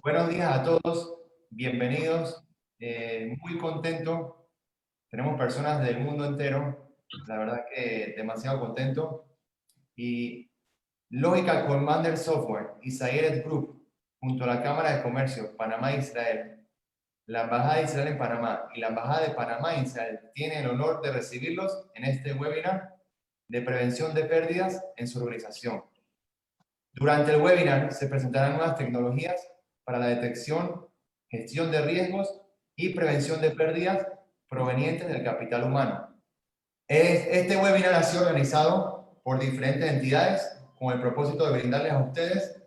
Buenos días a todos, bienvenidos. Muy contento. Tenemos personas del mundo entero. La verdad que demasiado contento. Y Logical Commander Software y Sayered Group, junto a la Cámara de Comercio Panamá-Israel, la Embajada de Israel en Panamá y la Embajada de Panamá en Israel, tienen el honor de recibirlos en este webinar de prevención de pérdidas en su organización. Durante el webinar se presentarán nuevas tecnologías para la detección, gestión de riesgos y prevención de pérdidas provenientes del capital humano. Este webinar ha sido organizado por diferentes entidades con el propósito de brindarles a ustedes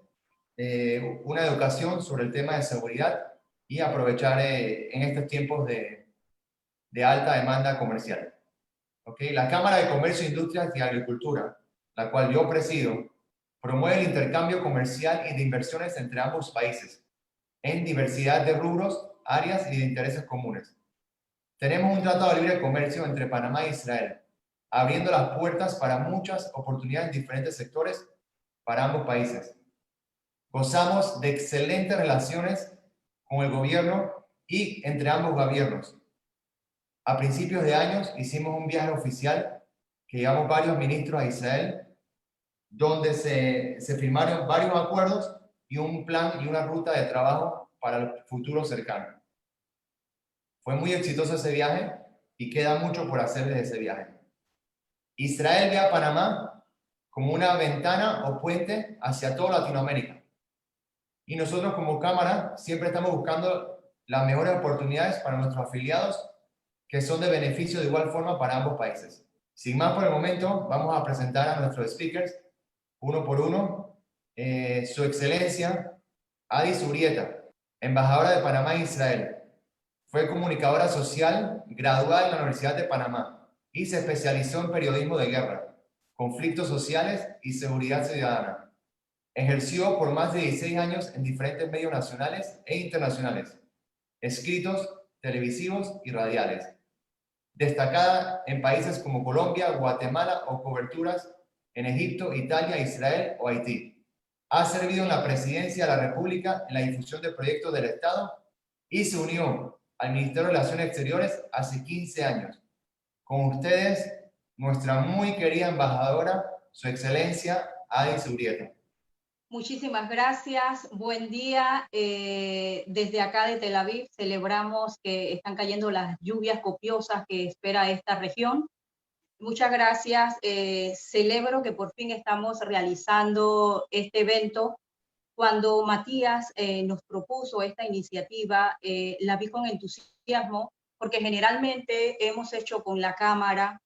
una educación sobre el tema de seguridad y aprovechar en estos tiempos de alta demanda comercial. La Cámara de Comercio, Industrias y Agricultura, la cual yo presido, promueve el intercambio comercial y de inversiones entre ambos países, en diversidad de rubros, áreas y de intereses comunes. Tenemos un tratado de libre comercio entre Panamá e Israel, abriendo las puertas para muchas oportunidades en diferentes sectores para ambos países. Gozamos de excelentes relaciones con el gobierno y entre ambos gobiernos. A principios de años hicimos un viaje oficial que llevamos varios ministros a Israel, donde se firmaron varios acuerdos y un plan y una ruta de trabajo para el futuro cercano. Fue muy exitoso ese viaje y queda mucho por hacer desde ese viaje. Israel ve a Panamá como una ventana o puente hacia toda Latinoamérica. Y nosotros como Cámara siempre estamos buscando las mejores oportunidades para nuestros afiliados que son de beneficio de igual forma para ambos países. Sin más por el momento, vamos a presentar a nuestros speakers uno por uno. Su Excelencia Adi Zurieta, embajadora de Panamá en Israel. Fue comunicadora social graduada en la Universidad de Panamá y se especializó en periodismo de guerra, conflictos sociales y seguridad ciudadana. Ejerció por más de 16 años en diferentes medios nacionales e internacionales, escritos, televisivos y radiales. Destacada en países como Colombia, Guatemala o coberturas en Egipto, Italia, Israel o Haití. Ha servido en la presidencia de la República en la difusión de proyectos del Estado y se unió al Ministerio de Relaciones Exteriores hace 15 años. Con ustedes, nuestra muy querida embajadora, Su Excelencia Adi Zurieta. Muchísimas gracias, buen día. Desde acá de Tel Aviv celebramos que están cayendo las lluvias copiosas que espera esta región. Muchas gracias. Celebro que por fin estamos realizando este evento. Cuando Matías nos propuso esta iniciativa, la vi con entusiasmo porque generalmente hemos hecho con la Cámara,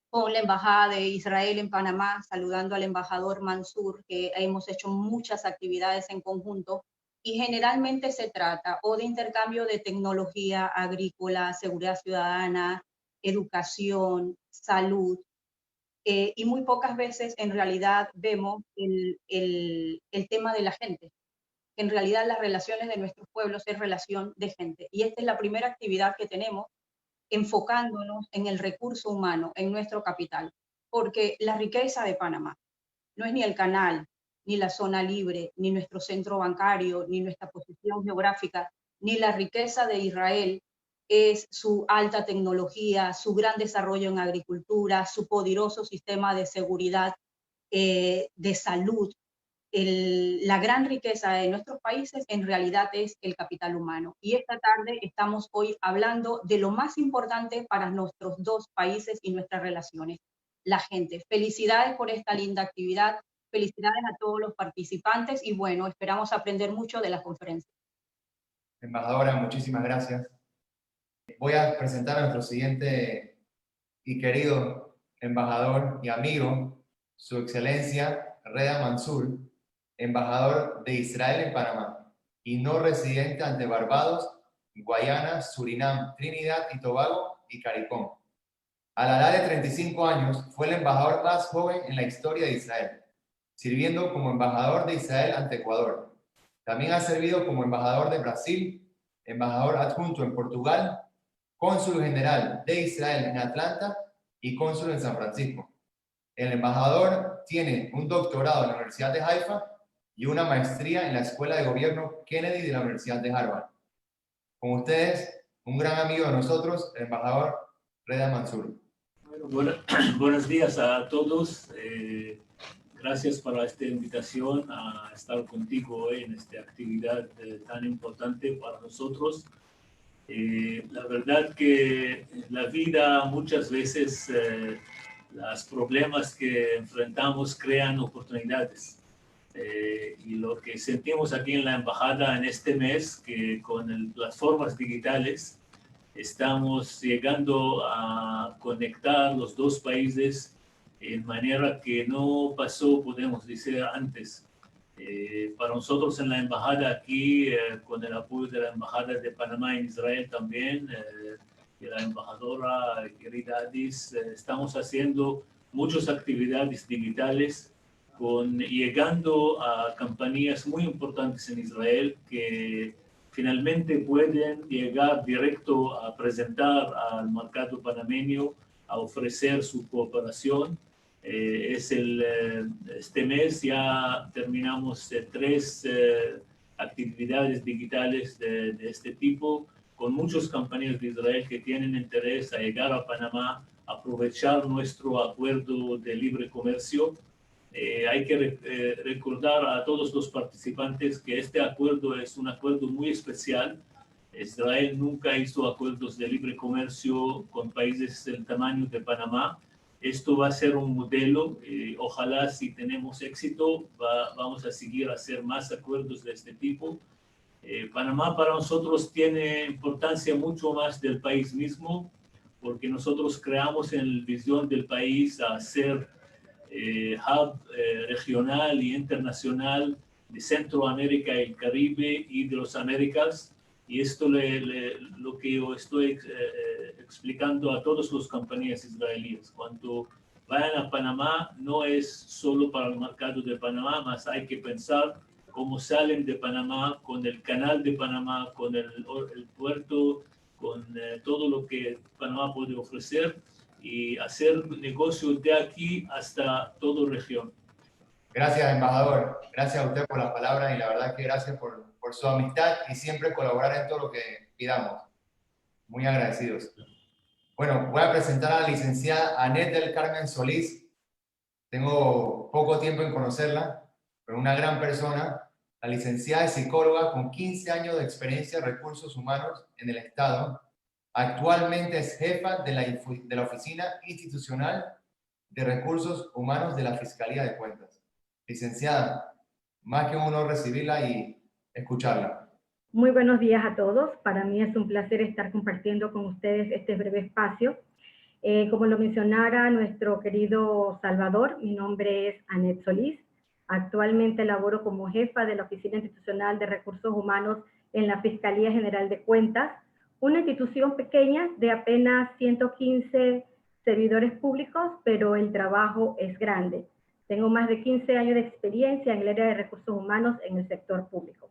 con la Embajada de Israel en Panamá, saludando al embajador Mansur, que hemos hecho muchas actividades en conjunto, y generalmente se trata o de intercambio de tecnología agrícola, seguridad ciudadana, educación, salud, y muy pocas veces en realidad vemos el tema de la gente. En realidad las relaciones de nuestros pueblos es relación de gente, y esta es la primera actividad que tenemos enfocándonos en el recurso humano, en nuestro capital, porque la riqueza de Panamá no es ni el canal, ni la zona libre, ni nuestro centro bancario, ni nuestra posición geográfica, ni la riqueza de Israel es su alta tecnología, su gran desarrollo en agricultura, su poderoso sistema de seguridad, de salud. La gran riqueza de nuestros países en realidad es el capital humano. Y esta tarde estamos hoy hablando de lo más importante para nuestros dos países y nuestras relaciones, la gente. Felicidades por esta linda actividad, felicidades a todos los participantes y bueno, esperamos aprender mucho de la conferencia. Embajadora, muchísimas gracias. Voy a presentar a nuestro siguiente y querido embajador y amigo, Su Excelencia Reda Mansur, embajador de Israel en Panamá y no residente ante Barbados, Guayana, Surinam, Trinidad y Tobago y CARICOM. A la edad de 35 años, fue el embajador más joven en la historia de Israel, sirviendo como embajador de Israel ante Ecuador. También ha servido como embajador de Brasil, embajador adjunto en Portugal, cónsul general de Israel en Atlanta y cónsul en San Francisco. El embajador tiene un doctorado en la Universidad de Haifa y una maestría en la Escuela de Gobierno Kennedy de la Universidad de Harvard. Con ustedes, un gran amigo de nosotros, el embajador Reda Mansour. Bueno, buenos días a todos. Gracias por esta invitación a estar contigo hoy en esta actividad tan importante para nosotros. La verdad que en la vida muchas veces los problemas que enfrentamos crean oportunidades. Y lo que sentimos aquí en la embajada en este mes, que con las plataformas digitales estamos llegando a conectar los dos países en manera que no pasó, podemos decir, antes. Para nosotros en la embajada aquí, con el apoyo de la embajada de Panamá en Israel también, y la embajadora querida Adis, estamos haciendo muchas actividades digitales llegando a compañías muy importantes en Israel que finalmente pueden llegar directo a presentar al mercado panameño, a ofrecer su cooperación. Este mes ya terminamos 3 actividades digitales de este tipo, con muchas compañías de Israel que tienen interés a llegar a Panamá, aprovechar nuestro acuerdo de libre comercio. Hay que recordar a todos los participantes que este acuerdo es un acuerdo muy especial. Israel nunca hizo acuerdos de libre comercio con países del tamaño de Panamá. Esto va a ser un modelo. Ojalá si tenemos éxito vamos a seguir a hacer más acuerdos de este tipo. Panamá para nosotros tiene importancia mucho más del país mismo, porque nosotros creamos en la visión del país a ser hub regional y internacional de Centroamérica y el Caribe y de las Américas. Y esto lo que yo estoy explicando a todas las compañías israelíes. Cuando vayan a Panamá, no es solo para el mercado de Panamá, más hay que pensar cómo salen de Panamá, con el canal de Panamá, con el puerto, con todo lo que Panamá puede ofrecer, y hacer negocios de aquí hasta toda región. Gracias, embajador. Gracias a usted por las palabras y la verdad que gracias por su amistad y siempre colaborar en todo lo que pidamos. Muy agradecidos. Bueno, voy a presentar a la licenciada Anet del Carmen Solís. Tengo poco tiempo en conocerla, pero una gran persona. La licenciada es psicóloga con 15 años de experiencia en recursos humanos en el Estado. Actualmente es jefa de la Oficina Institucional de Recursos Humanos de la Fiscalía de Cuentas. Licenciada, más que un honor recibirla y escucharla. Muy buenos días a todos. Para mí es un placer estar compartiendo con ustedes este breve espacio. Como lo mencionara nuestro querido Salvador, mi nombre es Anet Solís. Actualmente laboro como jefa de la Oficina Institucional de Recursos Humanos en la Fiscalía General de Cuentas, una institución pequeña de apenas 115 servidores públicos, pero el trabajo es grande. Tengo más de 15 años de experiencia en el área de recursos humanos en el sector público.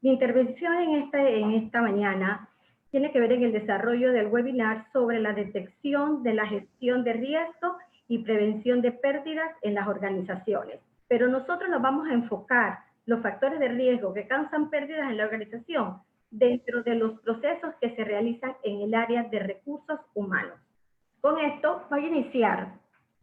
Mi intervención en esta mañana tiene que ver en el desarrollo del webinar sobre la detección de la gestión de riesgo y prevención de pérdidas en las organizaciones. Pero nosotros nos vamos a enfocar los factores de riesgo que causan pérdidas en la organización dentro de los procesos que se realizan en el área de recursos humanos. Con esto voy a iniciar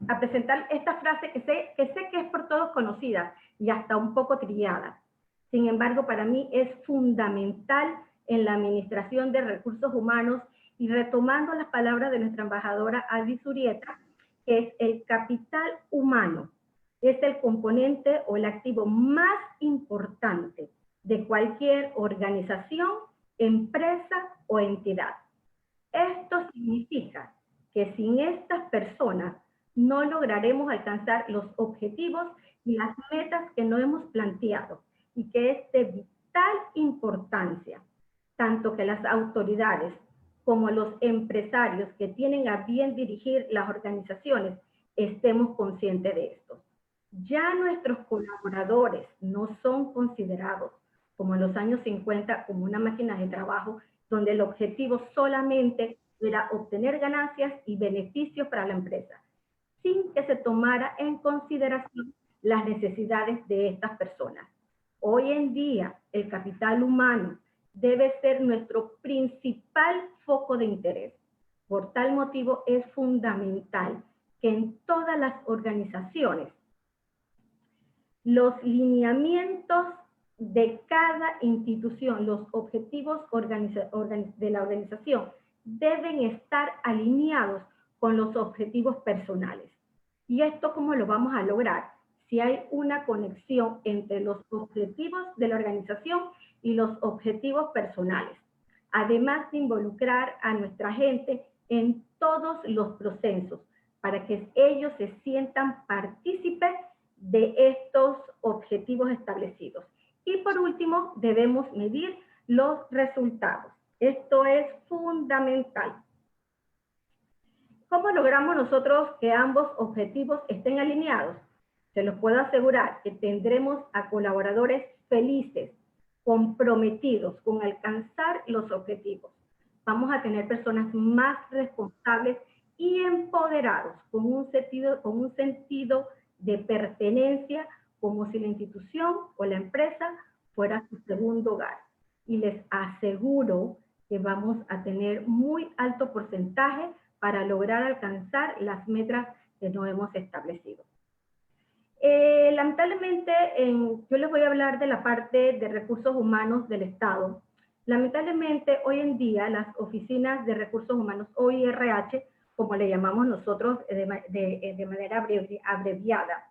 a presentar esta frase que sé que es por todos conocida y hasta un poco trillada. Sin embargo, para mí es fundamental en la administración de recursos humanos, y retomando las palabras de nuestra embajadora Adis Urrieta, que es el capital humano, es el componente o el activo más importante de cualquier organización, empresa o entidad. Esto significa que sin estas personas no lograremos alcanzar los objetivos y las metas que nos hemos planteado, y que es de vital importancia, tanto que las autoridades como los empresarios que tienen a bien dirigir las organizaciones estemos conscientes de esto. Ya nuestros colaboradores no son considerados como en los años 50 como una máquina de trabajo donde el objetivo solamente era obtener ganancias y beneficios para la empresa, sin que se tomara en consideración las necesidades de estas personas. Hoy en día, el capital humano debe ser nuestro principal foco de interés. Por tal motivo, es fundamental que en todas las organizaciones los lineamientos de cada institución, los objetivos de la organización deben estar alineados con los objetivos personales. ¿Y esto cómo lo vamos a lograr? Si hay una conexión entre los objetivos de la organización y los objetivos personales, además de involucrar a nuestra gente en todos los procesos para que ellos se sientan partícipes de estos objetivos establecidos. Y por último, debemos medir los resultados. Esto es fundamental. ¿Cómo logramos nosotros que ambos objetivos estén alineados? Se los puedo asegurar que tendremos a colaboradores felices, comprometidos con alcanzar los objetivos. Vamos a tener personas más responsables y empoderados, con un sentido de pertenencia, como si la institución o la empresa fuera su segundo hogar. Y les aseguro que vamos a tener muy alto porcentaje para lograr alcanzar las metas que nos hemos establecido. Lamentablemente, yo les voy a hablar de la parte de recursos humanos del Estado. Lamentablemente, hoy en día, las oficinas de recursos humanos, OIRH, como le llamamos nosotros de manera abreviada,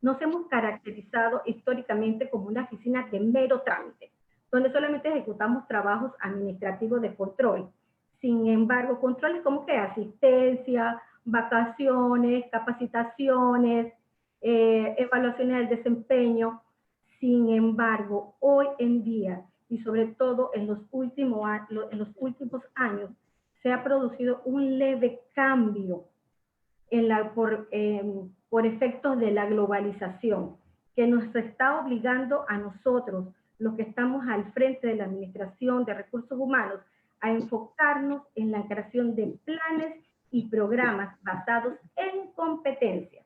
nos hemos caracterizado históricamente como una oficina de mero trámite, donde solamente ejecutamos trabajos administrativos de control. Sin embargo, controles como que asistencia, vacaciones, capacitaciones, evaluaciones del desempeño. Sin embargo, hoy en día, y sobre todo en los últimos años, se ha producido un leve cambio por efectos de la globalización, que nos está obligando a nosotros, los que estamos al frente de la Administración de Recursos Humanos, a enfocarnos en la creación de planes y programas basados en competencias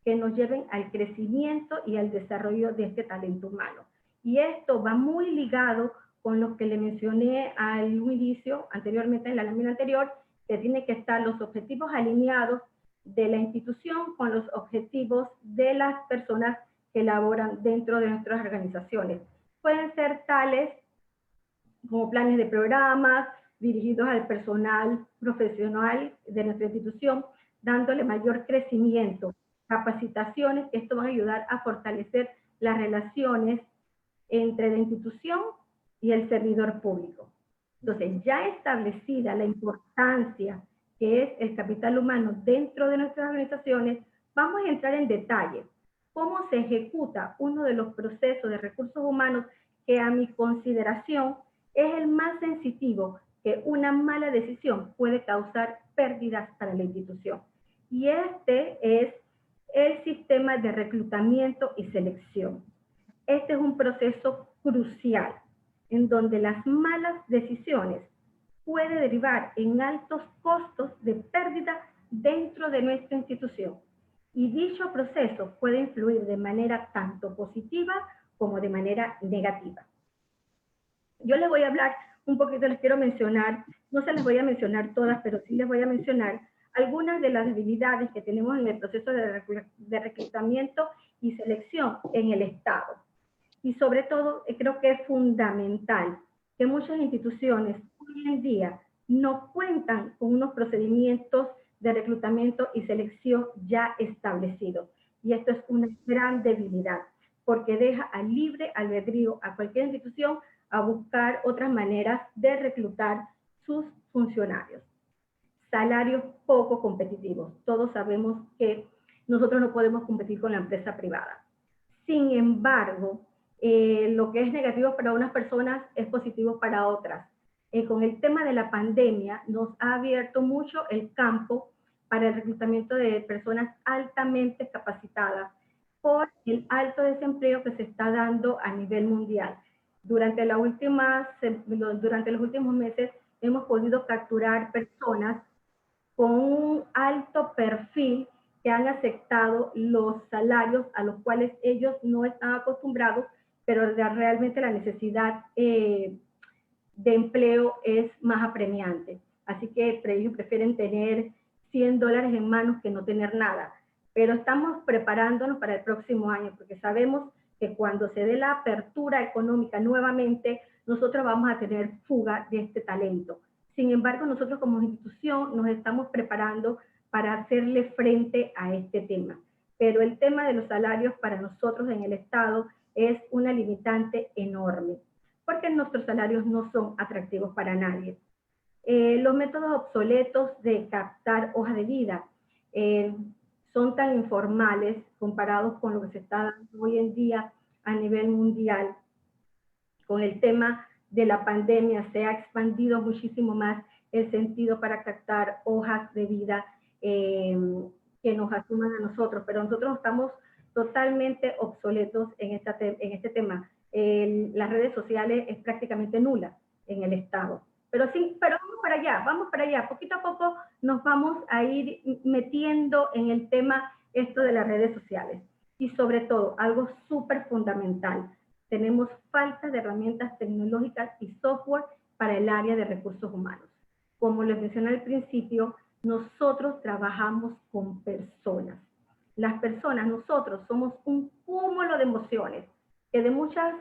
que nos lleven al crecimiento y al desarrollo de este talento humano. Y esto va muy ligado con lo que le mencioné al inicio, anteriormente en la lámina anterior, que tiene que estar los objetivos alineados de la institución con los objetivos de las personas que laboran dentro de nuestras organizaciones. Pueden ser tales como planes de programas dirigidos al personal profesional de nuestra institución, dándole mayor crecimiento, capacitaciones, que esto va a ayudar a fortalecer las relaciones entre la institución y el servidor público. Entonces, ya establecida la importancia que es el capital humano dentro de nuestras organizaciones, vamos a entrar en detalle cómo se ejecuta uno de los procesos de recursos humanos que a mi consideración es el más sensitivo, que una mala decisión puede causar pérdidas para la institución. Y este es el sistema de reclutamiento y selección. Este es un proceso crucial en donde las malas decisiones pueden derivar en altos costos de pérdida dentro de nuestra institución. Y dicho proceso puede influir de manera tanto positiva como de manera negativa. Yo les voy a hablar un poquito, les quiero mencionar, no se les voy a mencionar todas, pero sí les voy a mencionar algunas de las debilidades que tenemos en el proceso de reclutamiento y selección en el Estado. Y sobre todo, creo que es fundamental que muchas instituciones hoy en día no cuentan con unos procedimientos de reclutamiento y selección ya establecidos. Y esto es una gran debilidad, porque deja al libre albedrío a cualquier institución a buscar otras maneras de reclutar sus funcionarios. Salarios poco competitivos. Todos sabemos que nosotros no podemos competir con la empresa privada. Sin embargo, lo que es negativo para unas personas es positivo para otras. Con el tema de la pandemia nos ha abierto mucho el campo para el reclutamiento de personas altamente capacitadas por el alto desempleo que se está dando a nivel mundial. Durante los últimos meses hemos podido capturar personas con un alto perfil que han aceptado los salarios a los cuales ellos no están acostumbrados pero realmente la necesidad de empleo es más apremiante. Así que ellos prefieren tener $100 en manos que no tener nada. Pero estamos preparándonos para el próximo año, porque sabemos que cuando se dé la apertura económica nuevamente, nosotros vamos a tener fuga de este talento. Sin embargo, nosotros como institución nos estamos preparando para hacerle frente a este tema. Pero el tema de los salarios para nosotros en el Estado es una limitante enorme, porque nuestros salarios no son atractivos para nadie. Los métodos obsoletos de captar hoja de vida son tan informales comparados con lo que se está dando hoy en día a nivel mundial. Con el tema de la pandemia se ha expandido muchísimo más el sentido para captar hojas de vida que nos asuman a nosotros, pero nosotros estamos totalmente obsoletos en este tema. Las redes sociales es prácticamente nula en el Estado. Pero sí, pero vamos para allá. Poquito a poco nos vamos a ir metiendo en el tema esto de las redes sociales. Y sobre todo, algo súper fundamental, tenemos falta de herramientas tecnológicas y software para el área de recursos humanos. Como les mencioné al principio, nosotros trabajamos con personas. Las personas, nosotros somos un cúmulo de emociones, que de muchas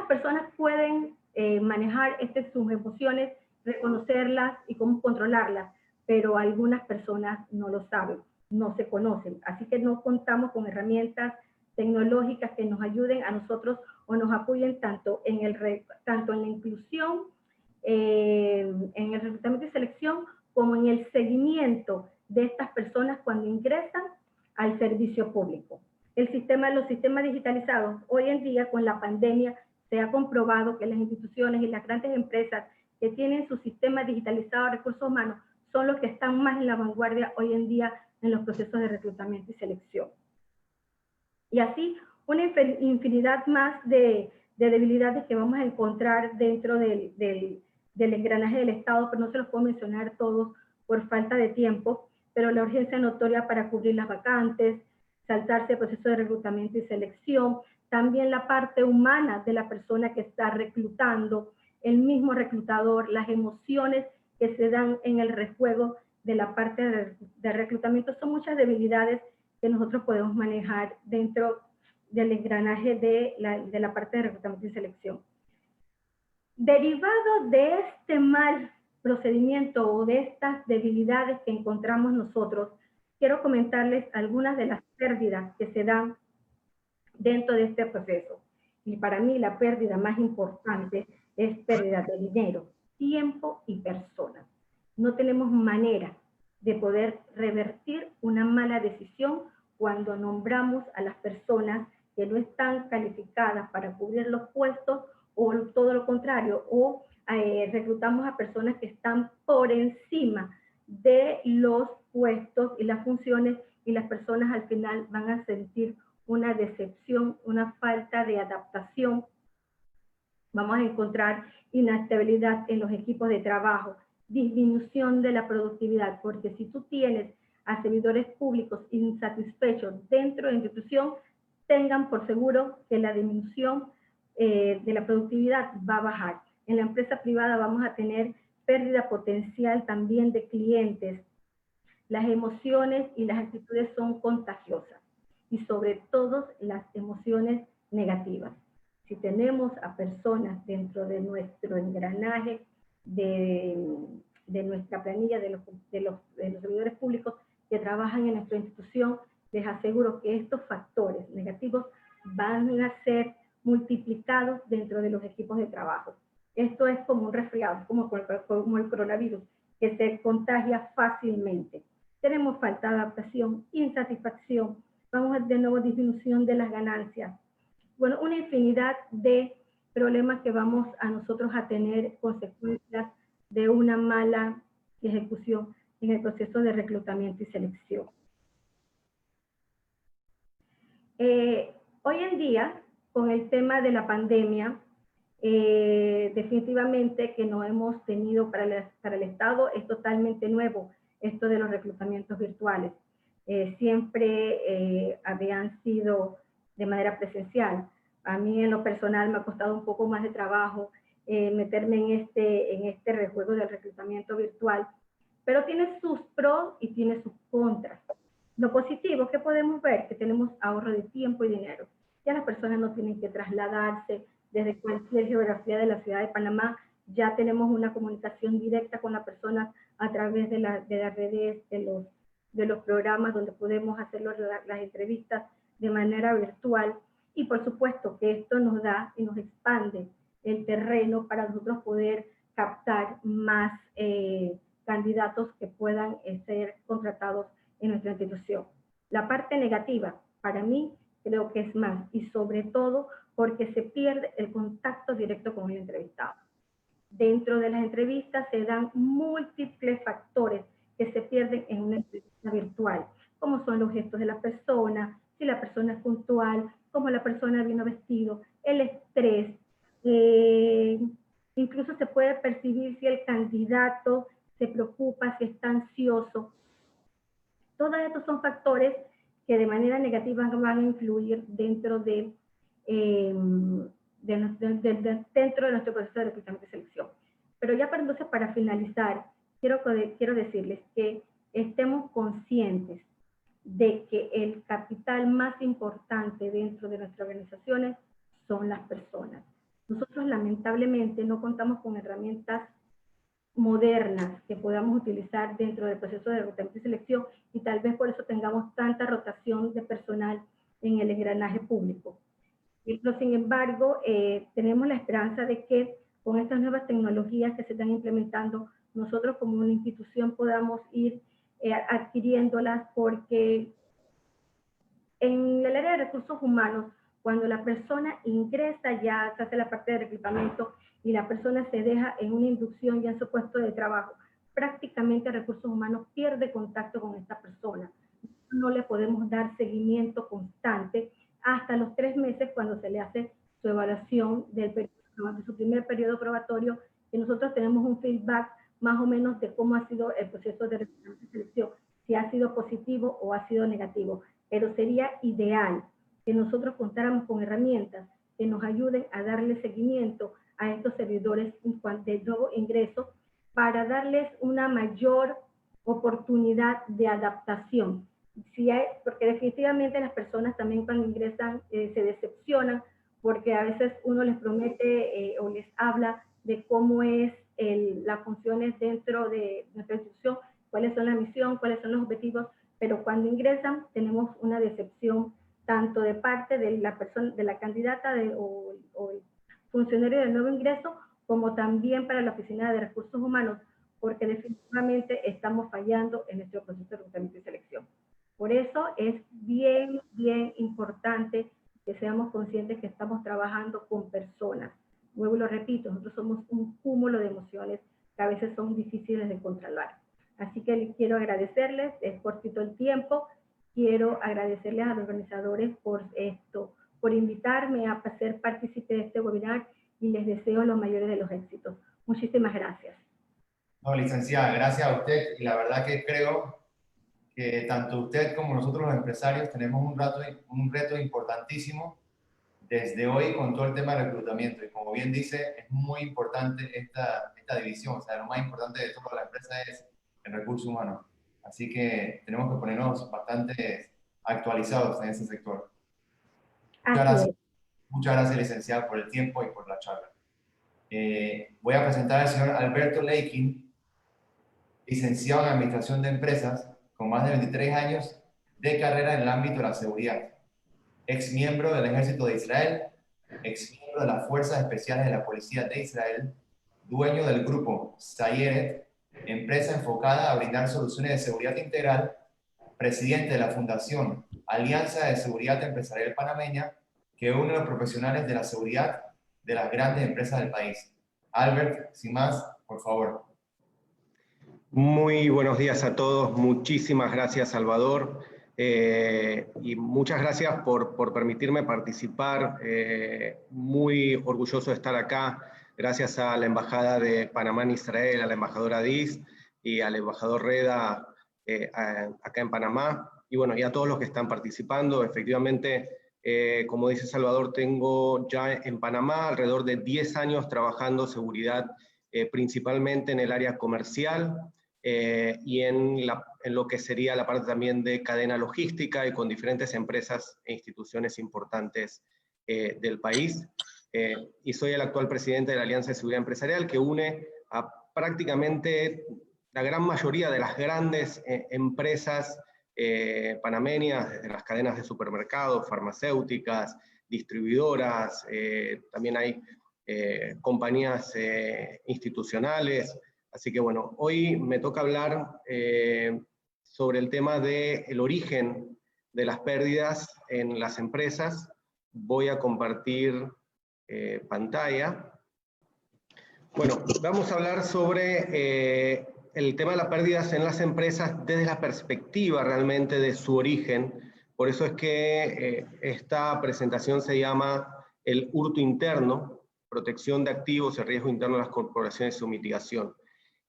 personas pueden manejar sus emociones, reconocerlas y cómo controlarlas, pero algunas personas no lo saben, no se conocen. Así que no contamos con herramientas tecnológicas que nos ayuden a nosotros o nos apoyen tanto en la inclusión, en el reclutamiento y selección, como en el seguimiento de estas personas cuando ingresan al servicio público. Los sistemas digitalizados, hoy en día con la pandemia se ha comprobado que las instituciones y las grandes empresas que tienen su sistema digitalizado de recursos humanos son los que están más en la vanguardia hoy en día en los procesos de reclutamiento y selección. Y así una infinidad más de debilidades que vamos a encontrar dentro del engranaje del Estado, pero no se los puedo mencionar todos por falta de tiempo, pero la urgencia notoria para cubrir las vacantes, saltarse el proceso de reclutamiento y selección, también la parte humana de la persona que está reclutando, el mismo reclutador, las emociones que se dan en el rejuego de la parte de reclutamiento, son muchas debilidades que nosotros podemos manejar dentro del engranaje de la parte de reclutamiento y selección. Derivado de este mal procedimiento o de estas debilidades que encontramos nosotros, quiero comentarles algunas de las pérdidas que se dan dentro de este proceso. Y para mí la pérdida más importante es pérdida de dinero, tiempo y personas. No tenemos manera de poder revertir una mala decisión cuando nombramos a las personas que no están calificadas para cubrir los puestos, o todo lo contrario, o reclutamos a personas que están por encima de los puestos y las funciones, y las personas al final van a sentir una decepción, una falta de adaptación. Vamos a encontrar inestabilidad en los equipos de trabajo, disminución de la productividad, porque si tú tienes a servidores públicos insatisfechos dentro de la institución, tengan por seguro que la disminución de la productividad va a bajar. En la empresa privada vamos a tener pérdida potencial también de clientes. Las emociones y las actitudes son contagiosas, y sobre todo las emociones negativas. Si tenemos a personas dentro de nuestro engranaje, de nuestra planilla, de los servidores públicos que trabajan en nuestra institución, les aseguro que estos factores negativos van a ser multiplicados dentro de los equipos de trabajo. Esto es como un resfriado, como el coronavirus, que se contagia fácilmente. Tenemos falta de adaptación, insatisfacción, vamos a de nuevo disminución de las ganancias. Bueno, una infinidad de problemas que vamos a nosotros a tener consecuencias de una mala ejecución en el proceso de reclutamiento y selección. Hoy en día, con el tema de la pandemia, definitivamente que no hemos tenido para el Estado, es totalmente nuevo esto de los reclutamientos virtuales. Siempre habían sido de manera presencial. A mí en lo personal me ha costado un poco más de trabajo meterme en este rejuego del reclutamiento virtual, pero tiene sus pros y tiene sus contras. Lo positivo que podemos ver, que tenemos ahorro de tiempo y dinero. Ya las personas no tienen que trasladarse desde cualquier geografía de la ciudad de Panamá, ya tenemos una comunicación directa con la persona a través de las redes, de los programas donde podemos hacer las entrevistas de manera virtual. Y por supuesto que esto nos da y nos expande el terreno para nosotros poder captar más candidatos que puedan ser contratados en nuestra institución. La parte negativa, para mí, creo que es más, y sobre todo porque se pierde el contacto directo con el entrevistado. Dentro de las entrevistas se dan múltiples factores que se pierden en una entrevista virtual, como son los gestos de la persona, si la persona es puntual, cómo la persona vino vestido, el estrés, incluso se puede percibir si el candidato se preocupa, si está ansioso. Todos estos son factores que de manera negativa van a influir dentro de nuestro proceso de reclutamiento y selección. Pero ya para finalizar, quiero decirles que estemos conscientes de que el capital más importante dentro de nuestras organizaciones son las personas. Nosotros lamentablemente no contamos con herramientas modernas que podamos utilizar dentro del proceso de reclutamiento y selección, y tal vez por eso tengamos tanta rotación de personal en el engranaje público. Pero sin embargo, tenemos la esperanza de que con estas nuevas tecnologías que se están implementando, nosotros como una institución podamos ir adquiriéndolas, porque en el área de recursos humanos, cuando la persona ingresa ya, se hace la parte de reclutamiento y la persona se deja en una inducción ya en su puesto de trabajo, prácticamente recursos humanos pierde contacto con esta persona. No le podemos dar seguimiento constante hasta los 3 meses cuando se le hace su evaluación de su primer periodo probatorio, y nosotros tenemos un feedback más o menos de cómo ha sido el proceso de reclutamiento y selección, si ha sido positivo o ha sido negativo. Pero sería ideal que nosotros contáramos con herramientas que nos ayuden a darle seguimiento a estos servidores de nuevo ingreso para darles una mayor oportunidad de adaptación. Porque definitivamente las personas también cuando ingresan se decepcionan, porque a veces uno les promete o les habla de cómo es las funciones dentro de nuestra institución, cuáles son la misión, cuáles son los objetivos, pero cuando ingresan tenemos una decepción tanto de parte de la persona, de la candidata o el funcionario del nuevo ingreso, como también para la Oficina de Recursos Humanos, porque definitivamente estamos fallando en nuestro proceso de reclutamiento y selección. Por eso es bien importante que seamos conscientes que estamos trabajando con personas. Luego lo repito, nosotros somos un cúmulo de emociones que a veces son difíciles de controlar. Así que quiero agradecerles, es cortito el tiempo, quiero agradecerles a los organizadores por invitarme a ser partícipe de este webinar, y les deseo los mayores de los éxitos. Muchísimas gracias. No, licenciada, gracias a usted, y la verdad que creo que tanto usted como nosotros los empresarios tenemos un reto importantísimo desde hoy con todo el tema de reclutamiento. Y como bien dice, es muy importante esta división. O sea, lo más importante de toda la empresa es el recurso humano. Así que tenemos que ponernos bastante actualizados en ese sector. Muchas gracias, licenciada, por el tiempo y por la charla. Voy a presentar al señor Alberto Leikin, licenciado en Administración de Empresas, con más de 23 años de carrera en el ámbito de la seguridad. Ex miembro del Ejército de Israel, ex miembro de las Fuerzas Especiales de la Policía de Israel, dueño del grupo Sayeret, empresa enfocada a brindar soluciones de seguridad integral, presidente de la Fundación Alianza de Seguridad Empresarial Panameña, que une a los profesionales de la seguridad de las grandes empresas del país. Albert, sin más, por favor. Muy buenos días a todos. Muchísimas gracias, Salvador. Y muchas gracias por permitirme participar. Muy orgulloso de estar acá. Gracias a la Embajada de Panamá en Israel, a la embajadora Diz y al embajador Reda acá en Panamá. Y bueno, y a todos los que están participando. Efectivamente, Como dice Salvador, tengo ya en Panamá alrededor de 10 años trabajando seguridad, principalmente en el área comercial y en lo que sería la parte también de cadena logística y con diferentes empresas e instituciones importantes del país. Y soy el actual presidente de la Alianza de Seguridad Empresarial, que une a prácticamente la gran mayoría de las grandes empresas panameñas, desde las cadenas de supermercados, farmacéuticas, distribuidoras, también hay compañías institucionales. Así que bueno, hoy me toca hablar sobre el tema del origen de las pérdidas en las empresas. Voy a compartir pantalla. Bueno, vamos a hablar sobre el tema de las pérdidas en las empresas desde la perspectiva realmente de su origen. Por eso es que esta presentación se llama el hurto interno, protección de activos y riesgo interno de las corporaciones y su mitigación.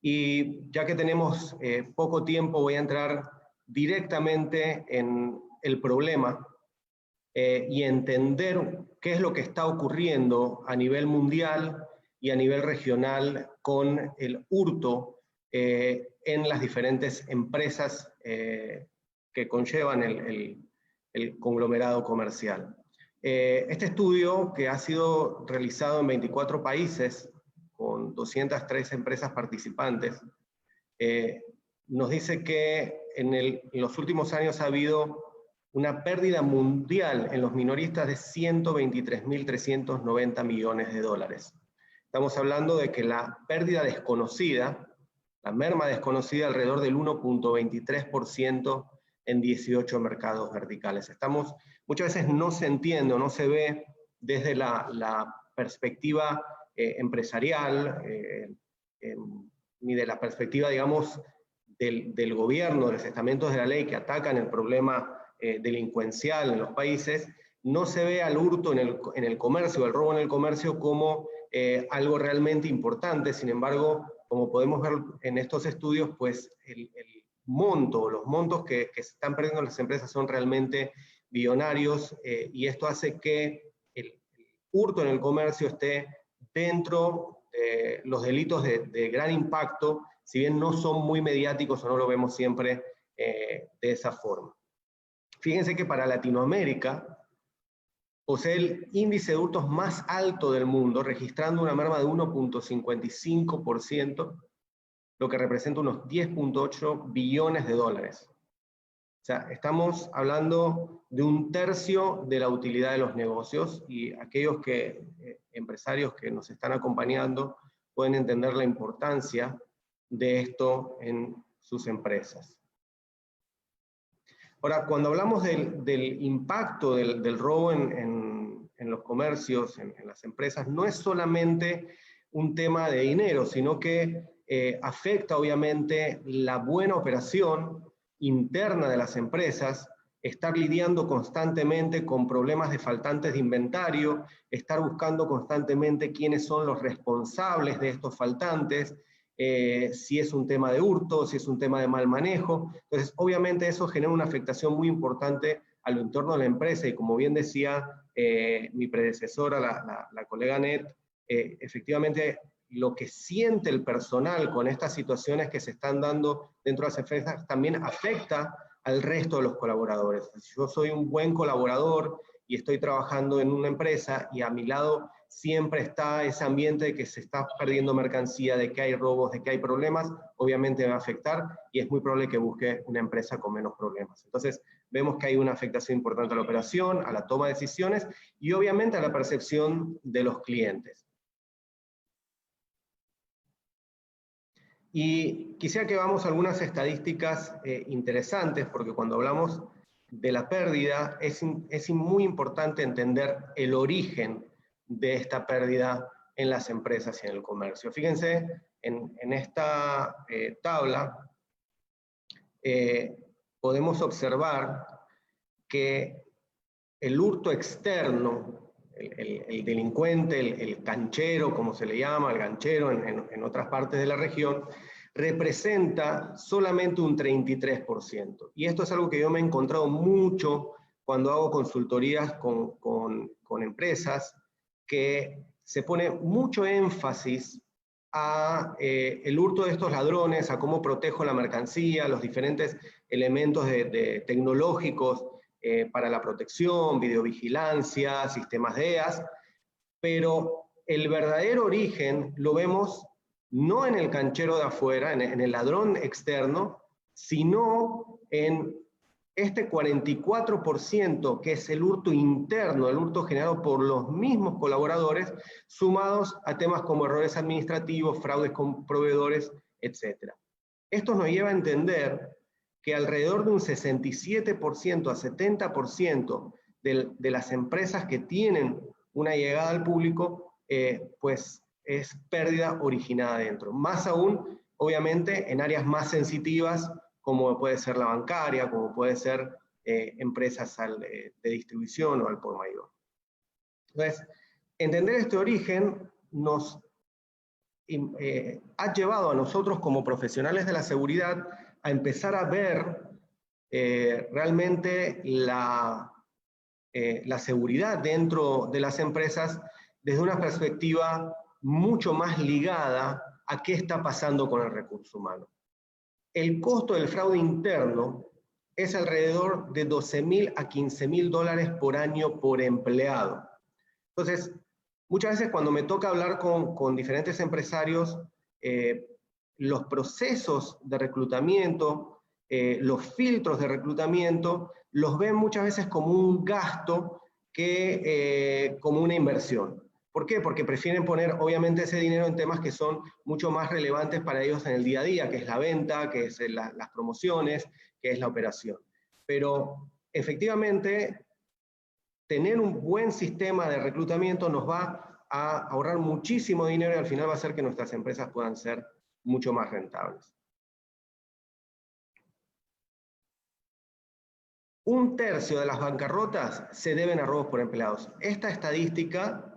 Y ya que tenemos poco tiempo, voy a entrar directamente en el problema y entender qué es lo que está ocurriendo a nivel mundial y a nivel regional con el hurto en las diferentes empresas que conllevan el conglomerado comercial. Este estudio, que ha sido realizado en 24 países, con 203 empresas participantes, nos dice que en los últimos años ha habido una pérdida mundial en los minoristas de 123.390 millones de dólares. Estamos hablando de que la pérdida desconocida, la merma desconocida, alrededor del 1.23% en 18 mercados verticales. Muchas veces no se entiende o no se ve desde la perspectiva empresarial, ni de la perspectiva, digamos, del gobierno, de los estamentos de la ley que atacan el problema delincuencial en los países. No se ve al hurto en el comercio, el robo en el comercio como algo realmente importante. Sin embargo, como podemos ver en estos estudios, pues los montos que se están perdiendo las empresas son realmente billonarios, y esto hace que el hurto en el comercio esté dentro de los delitos de gran impacto, si bien no son muy mediáticos o no lo vemos siempre de esa forma. Fíjense que para Latinoamérica posee el índice de hurtos más alto del mundo, registrando una merma de 1.55%, lo que representa unos 10.8 billones de dólares. O sea, estamos hablando de un tercio de la utilidad de los negocios, y aquellos empresarios que nos están acompañando pueden entender la importancia de esto en sus empresas. Ahora, cuando hablamos del impacto del robo en los comercios, en las empresas, no es solamente un tema de dinero, sino que afecta obviamente la buena operación interna de las empresas, estar lidiando constantemente con problemas de faltantes de inventario, estar buscando constantemente quiénes son los responsables de estos faltantes, si es un tema de hurto, si es un tema de mal manejo. Entonces, obviamente eso genera una afectación muy importante al entorno de la empresa, y como bien decía mi predecesora, la colega Net, efectivamente lo que siente el personal con estas situaciones que se están dando dentro de las empresas también afecta al resto de los colaboradores. Si yo soy un buen colaborador y estoy trabajando en una empresa y a mi lado siempre está ese ambiente de que se está perdiendo mercancía, de que hay robos, de que hay problemas, obviamente me va a afectar, y es muy probable que busque una empresa con menos problemas. Entonces, vemos que hay una afectación importante a la operación, a la toma de decisiones y obviamente a la percepción de los clientes. Y quisiera que veamos algunas estadísticas interesantes, porque cuando hablamos de la pérdida es muy importante entender el origen de esta pérdida en las empresas y en el comercio. Fíjense, en esta tabla podemos observar que el hurto externo, el delincuente, el canchero, como se le llama, el ganchero en otras partes de la región, representa solamente un 33%. Y esto es algo que yo me he encontrado mucho cuando hago consultorías con empresas, que se pone mucho énfasis a el hurto de estos ladrones, a cómo protejo la mercancía, los diferentes elementos tecnológicos para la protección, videovigilancia, sistemas de EAS, pero el verdadero origen lo vemos no en el canchero de afuera, en el ladrón externo, sino en este 44% que es el hurto interno, el hurto generado por los mismos colaboradores, sumados a temas como errores administrativos, fraudes con proveedores, etc. Esto nos lleva a entender que alrededor de un 67% a 70% de las empresas que tienen una llegada al público, pues es pérdida originada dentro. Más aún, obviamente, en áreas más sensitivas, como puede ser la bancaria, como puede ser empresas de distribución o al por mayor. Entonces, entender este origen nos ha llevado a nosotros como profesionales de la seguridad a empezar a ver realmente la seguridad dentro de las empresas desde una perspectiva mucho más ligada a qué está pasando con el recurso humano. El costo del fraude interno es alrededor de $12.000 a $15.000 por año por empleado. Entonces, muchas veces cuando me toca hablar con diferentes empresarios, los procesos de reclutamiento, los filtros de reclutamiento, los ven muchas veces como un gasto que como una inversión. ¿Por qué? Porque prefieren poner, obviamente, ese dinero en temas que son mucho más relevantes para ellos en el día a día, que es la venta, que es las promociones, que es la operación. Pero, efectivamente, tener un buen sistema de reclutamiento nos va a ahorrar muchísimo dinero y al final va a hacer que nuestras empresas puedan ser mucho más rentables. Un tercio de las bancarrotas se deben a robos por empleados. Esta estadística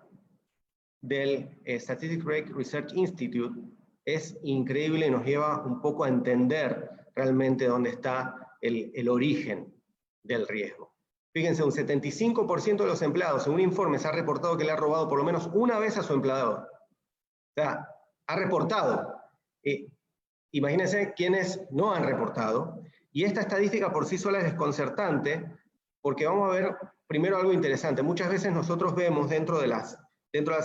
del Statistics Research Institute es increíble y nos lleva un poco a entender realmente dónde está el origen del riesgo. Fíjense, un 75% de los empleados en un informe se ha reportado que le ha robado por lo menos una vez a su empleador. O sea, ha reportado. Imagínense quienes no han reportado. Y esta estadística por sí sola es desconcertante porque vamos a ver primero algo interesante. Muchas veces nosotros vemos dentro de las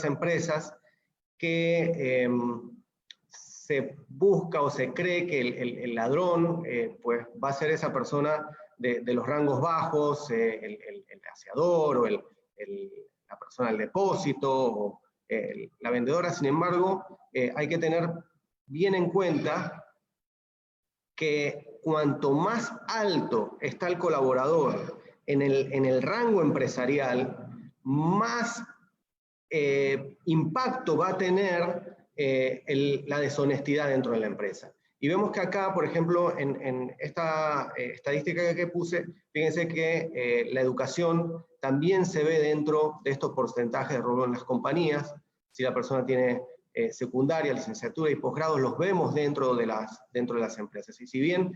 empresas que se busca o se cree que el ladrón pues va a ser esa persona de los rangos bajos, el aseador o la persona del depósito o la vendedora. Sin embargo, hay que tener bien en cuenta que cuanto más alto está el colaborador en el rango empresarial, más impacto va a tener la deshonestidad dentro de la empresa. Y vemos que acá, por ejemplo, en esta estadística que puse, fíjense que la educación también se ve dentro de estos porcentajes de robo en las compañías. Si la persona tiene secundaria, licenciatura y posgrados, los vemos dentro de las empresas. Y si bien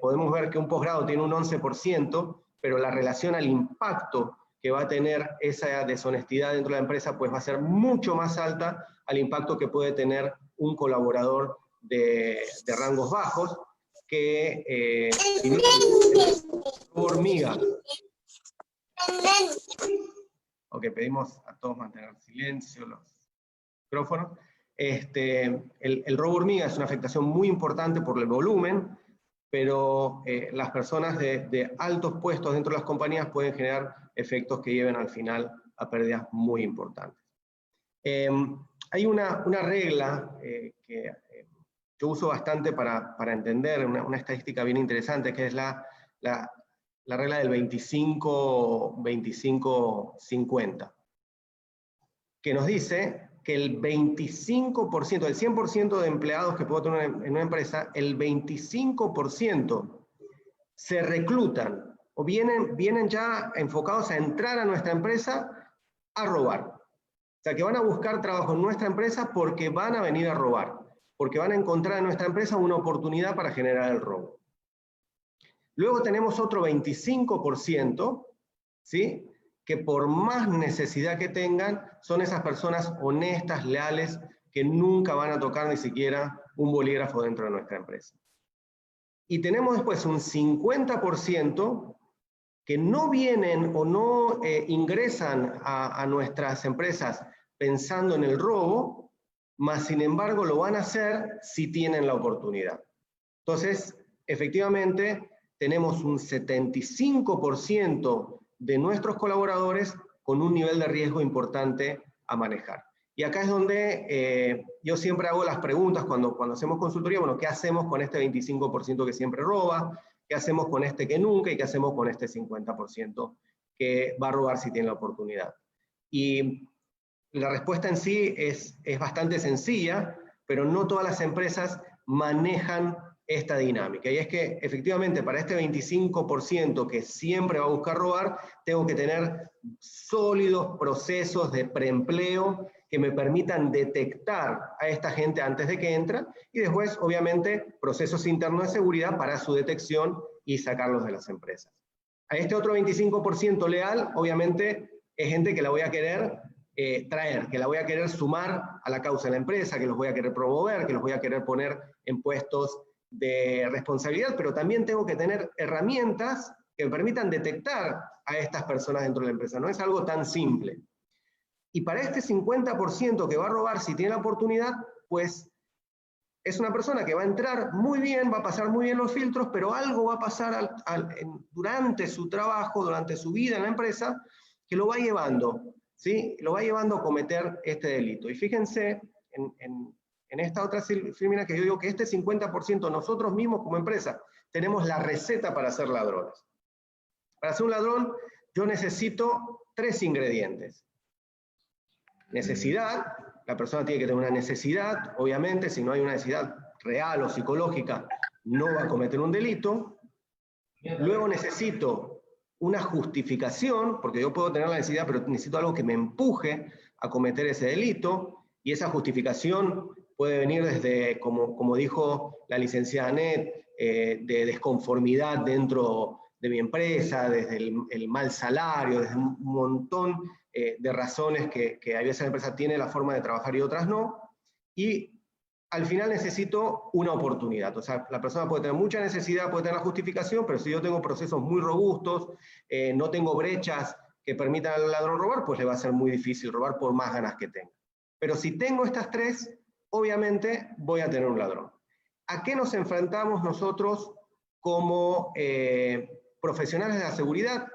podemos ver que un posgrado tiene un 11%, pero la relación al impacto que va a tener esa deshonestidad dentro de la empresa, pues va a ser mucho más alta al impacto que puede tener un colaborador de rangos bajos que hormiga. Ok, pedimos a todos mantener silencio los micrófonos. El robo hormiga es una afectación muy importante por el volumen, pero las personas de altos puestos dentro de las compañías pueden generar efectos que lleven al final a pérdidas muy importantes. Hay una regla que yo uso bastante para entender, una estadística bien interesante, que es la regla del 25-50, que nos dice que el 25%, del 100% de empleados que puedo tener en una empresa, el 25% se reclutan o vienen ya enfocados a entrar a nuestra empresa a robar. O sea, que van a buscar trabajo en nuestra empresa porque van a venir a robar, porque van a encontrar en nuestra empresa una oportunidad para generar el robo. Luego tenemos otro 25% ¿sí? Que por más necesidad que tengan, son esas personas honestas, leales, que nunca van a tocar ni siquiera un bolígrafo dentro de nuestra empresa. Y tenemos después un 50% que no vienen o no ingresan a nuestras empresas pensando en el robo, mas sin embargo lo van a hacer si tienen la oportunidad. Entonces, efectivamente, tenemos un 75% de nuestros colaboradores con un nivel de riesgo importante a manejar. Y acá es donde yo siempre hago las preguntas cuando hacemos consultoría, bueno, ¿qué hacemos con este 25% que siempre roba? ¿Qué hacemos con este que nunca? ¿Y qué hacemos con este 50% que va a robar si tiene la oportunidad? Y la respuesta en sí es bastante sencilla, pero no todas las empresas manejan esta dinámica. Y es que, efectivamente, para este 25% que siempre va a buscar robar, tengo que tener sólidos procesos de preempleo que me permitan detectar a esta gente antes de que entra, y después, obviamente, procesos internos de seguridad para su detección y sacarlos de las empresas. A este otro 25% leal, obviamente, es gente que la voy a querer traer, que la voy a querer sumar a la causa de la empresa, que los voy a querer promover, que los voy a querer poner en puestos de responsabilidad, pero también tengo que tener herramientas que me permitan detectar a estas personas dentro de la empresa. No es algo tan simple. Y para este 50% que va a robar si tiene la oportunidad, pues es una persona que va a entrar muy bien, va a pasar muy bien los filtros, pero algo va a pasar durante su trabajo, durante su vida en la empresa, que lo va llevando, ¿sí? Lo va llevando a cometer este delito. Y fíjense en esta otra filmina que yo digo que este 50% nosotros mismos como empresa tenemos la receta para ser ladrones. Para ser un ladrón yo necesito 3 ingredientes. Necesidad, la persona tiene que tener una necesidad, obviamente, si no hay una necesidad real o psicológica, no va a cometer un delito. Luego necesito una justificación, porque yo puedo tener la necesidad, pero necesito algo que me empuje a cometer ese delito, y esa justificación puede venir desde, como dijo la licenciada Anet, de desconformidad dentro de mi empresa, desde el mal salario, desde un montón de razones que a veces la empresa tiene la forma de trabajar y otras no, y al final necesito una oportunidad. O sea, la persona puede tener mucha necesidad, puede tener la justificación, pero si yo tengo procesos muy robustos, no tengo brechas que permitan al ladrón robar, pues le va a ser muy difícil robar por más ganas que tenga. Pero si tengo estas 3, obviamente voy a tener un ladrón. ¿A qué nos enfrentamos nosotros como profesionales de la seguridad?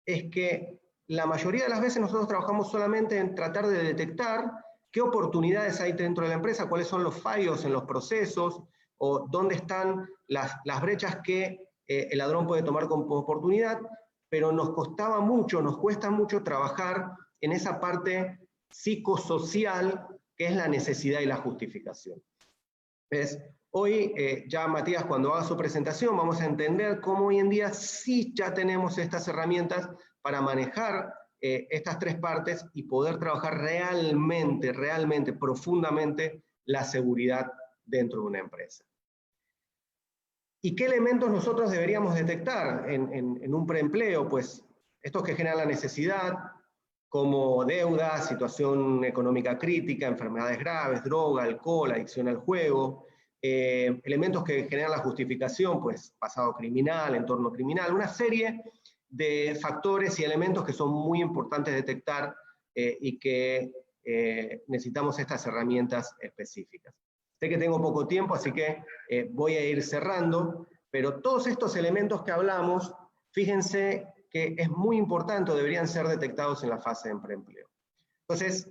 Es que la mayoría de las veces nosotros trabajamos solamente en tratar de detectar qué oportunidades hay dentro de la empresa, cuáles son los fallos en los procesos, o dónde están las brechas que el ladrón puede tomar como oportunidad, pero nos cuesta mucho trabajar en esa parte psicosocial, que es la necesidad y la justificación. ¿Ves? Hoy, ya Matías, cuando haga su presentación, vamos a entender cómo hoy en día sí ya tenemos estas herramientas para manejar estas 3 partes y poder trabajar realmente, profundamente la seguridad dentro de una empresa. ¿Y qué elementos nosotros deberíamos detectar en un preempleo? Pues estos que generan la necesidad, como deuda, situación económica crítica, enfermedades graves, droga, alcohol, adicción al juego, elementos que generan la justificación, pues pasado criminal, entorno criminal, una serie de factores y elementos que son muy importantes detectar y que necesitamos estas herramientas específicas. Sé que tengo poco tiempo, así que voy a ir cerrando, pero todos estos elementos que hablamos, fíjense que es muy importante o deberían ser detectados en la fase de preempleo. Entonces,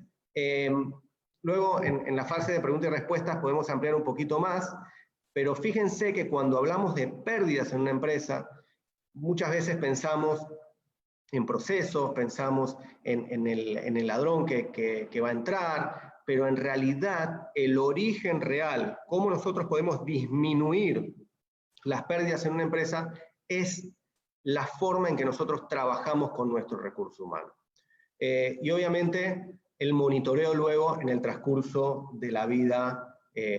luego en la fase de preguntas y respuestas podemos ampliar un poquito más, pero fíjense que cuando hablamos de pérdidas en una empresa, muchas veces pensamos en procesos, pensamos en el ladrón que va a entrar, pero en realidad el origen real, cómo nosotros podemos disminuir las pérdidas en una empresa, es la forma en que nosotros trabajamos con nuestro recurso humano. Y obviamente el monitoreo luego en el transcurso de la vida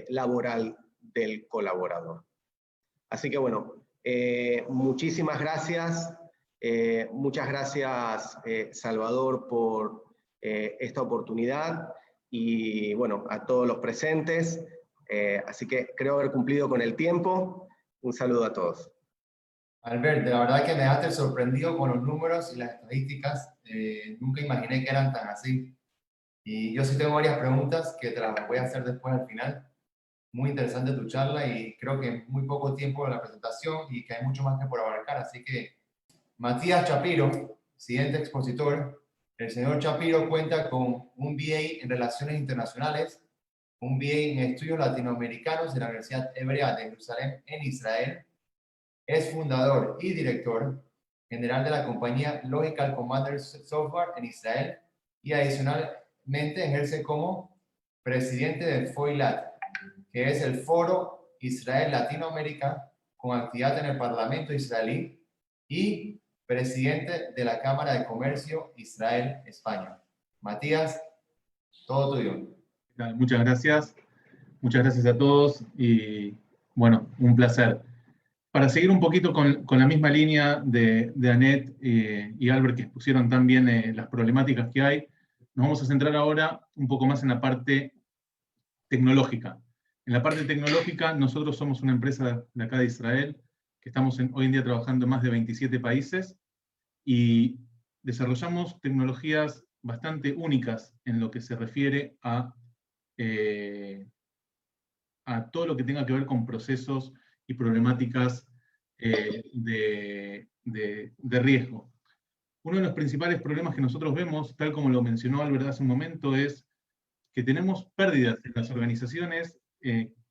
laboral del colaborador. Así que bueno, muchísimas gracias Muchas gracias, Salvador, por esta oportunidad y bueno, a todos los presentes. Así que creo haber cumplido con el tiempo. Un saludo a todos. Albert, la verdad que me dejaste sorprendido con los números y las estadísticas. Nunca imaginé que eran tan así. Y yo sí tengo varias preguntas que te las voy a hacer después al final. Muy interesante tu charla y creo que en muy poco tiempo de la presentación y que hay mucho más que por abarcar. Así que Matías Chapiro, siguiente expositor. El señor Chapiro cuenta con un BA en Relaciones Internacionales, un BA en Estudios Latinoamericanos de la Universidad Hebrea de Jerusalén en Israel. Es fundador y director general de la compañía Logical Commander Software en Israel y adicionalmente ejerce como presidente del FOILAT, que es el Foro Israel Latinoamérica, con actividad en el Parlamento israelí, y presidente de la Cámara de Comercio Israel-España. Matías, todo tuyo. Muchas gracias. Muchas gracias a todos y bueno, un placer. Para seguir un poquito con la misma línea de Annette y Albert, que expusieron tan bien las problemáticas que hay, nos vamos a centrar ahora un poco más en la parte tecnológica. En la parte tecnológica, nosotros somos una empresa de acá de Israel, que estamos hoy en día trabajando en más de 27 países, y desarrollamos tecnologías bastante únicas en lo que se refiere a todo lo que tenga que ver con procesos y problemáticas de riesgo. Uno de los principales problemas que nosotros vemos, tal como lo mencionó Albert hace un momento, es que tenemos pérdidas en las organizaciones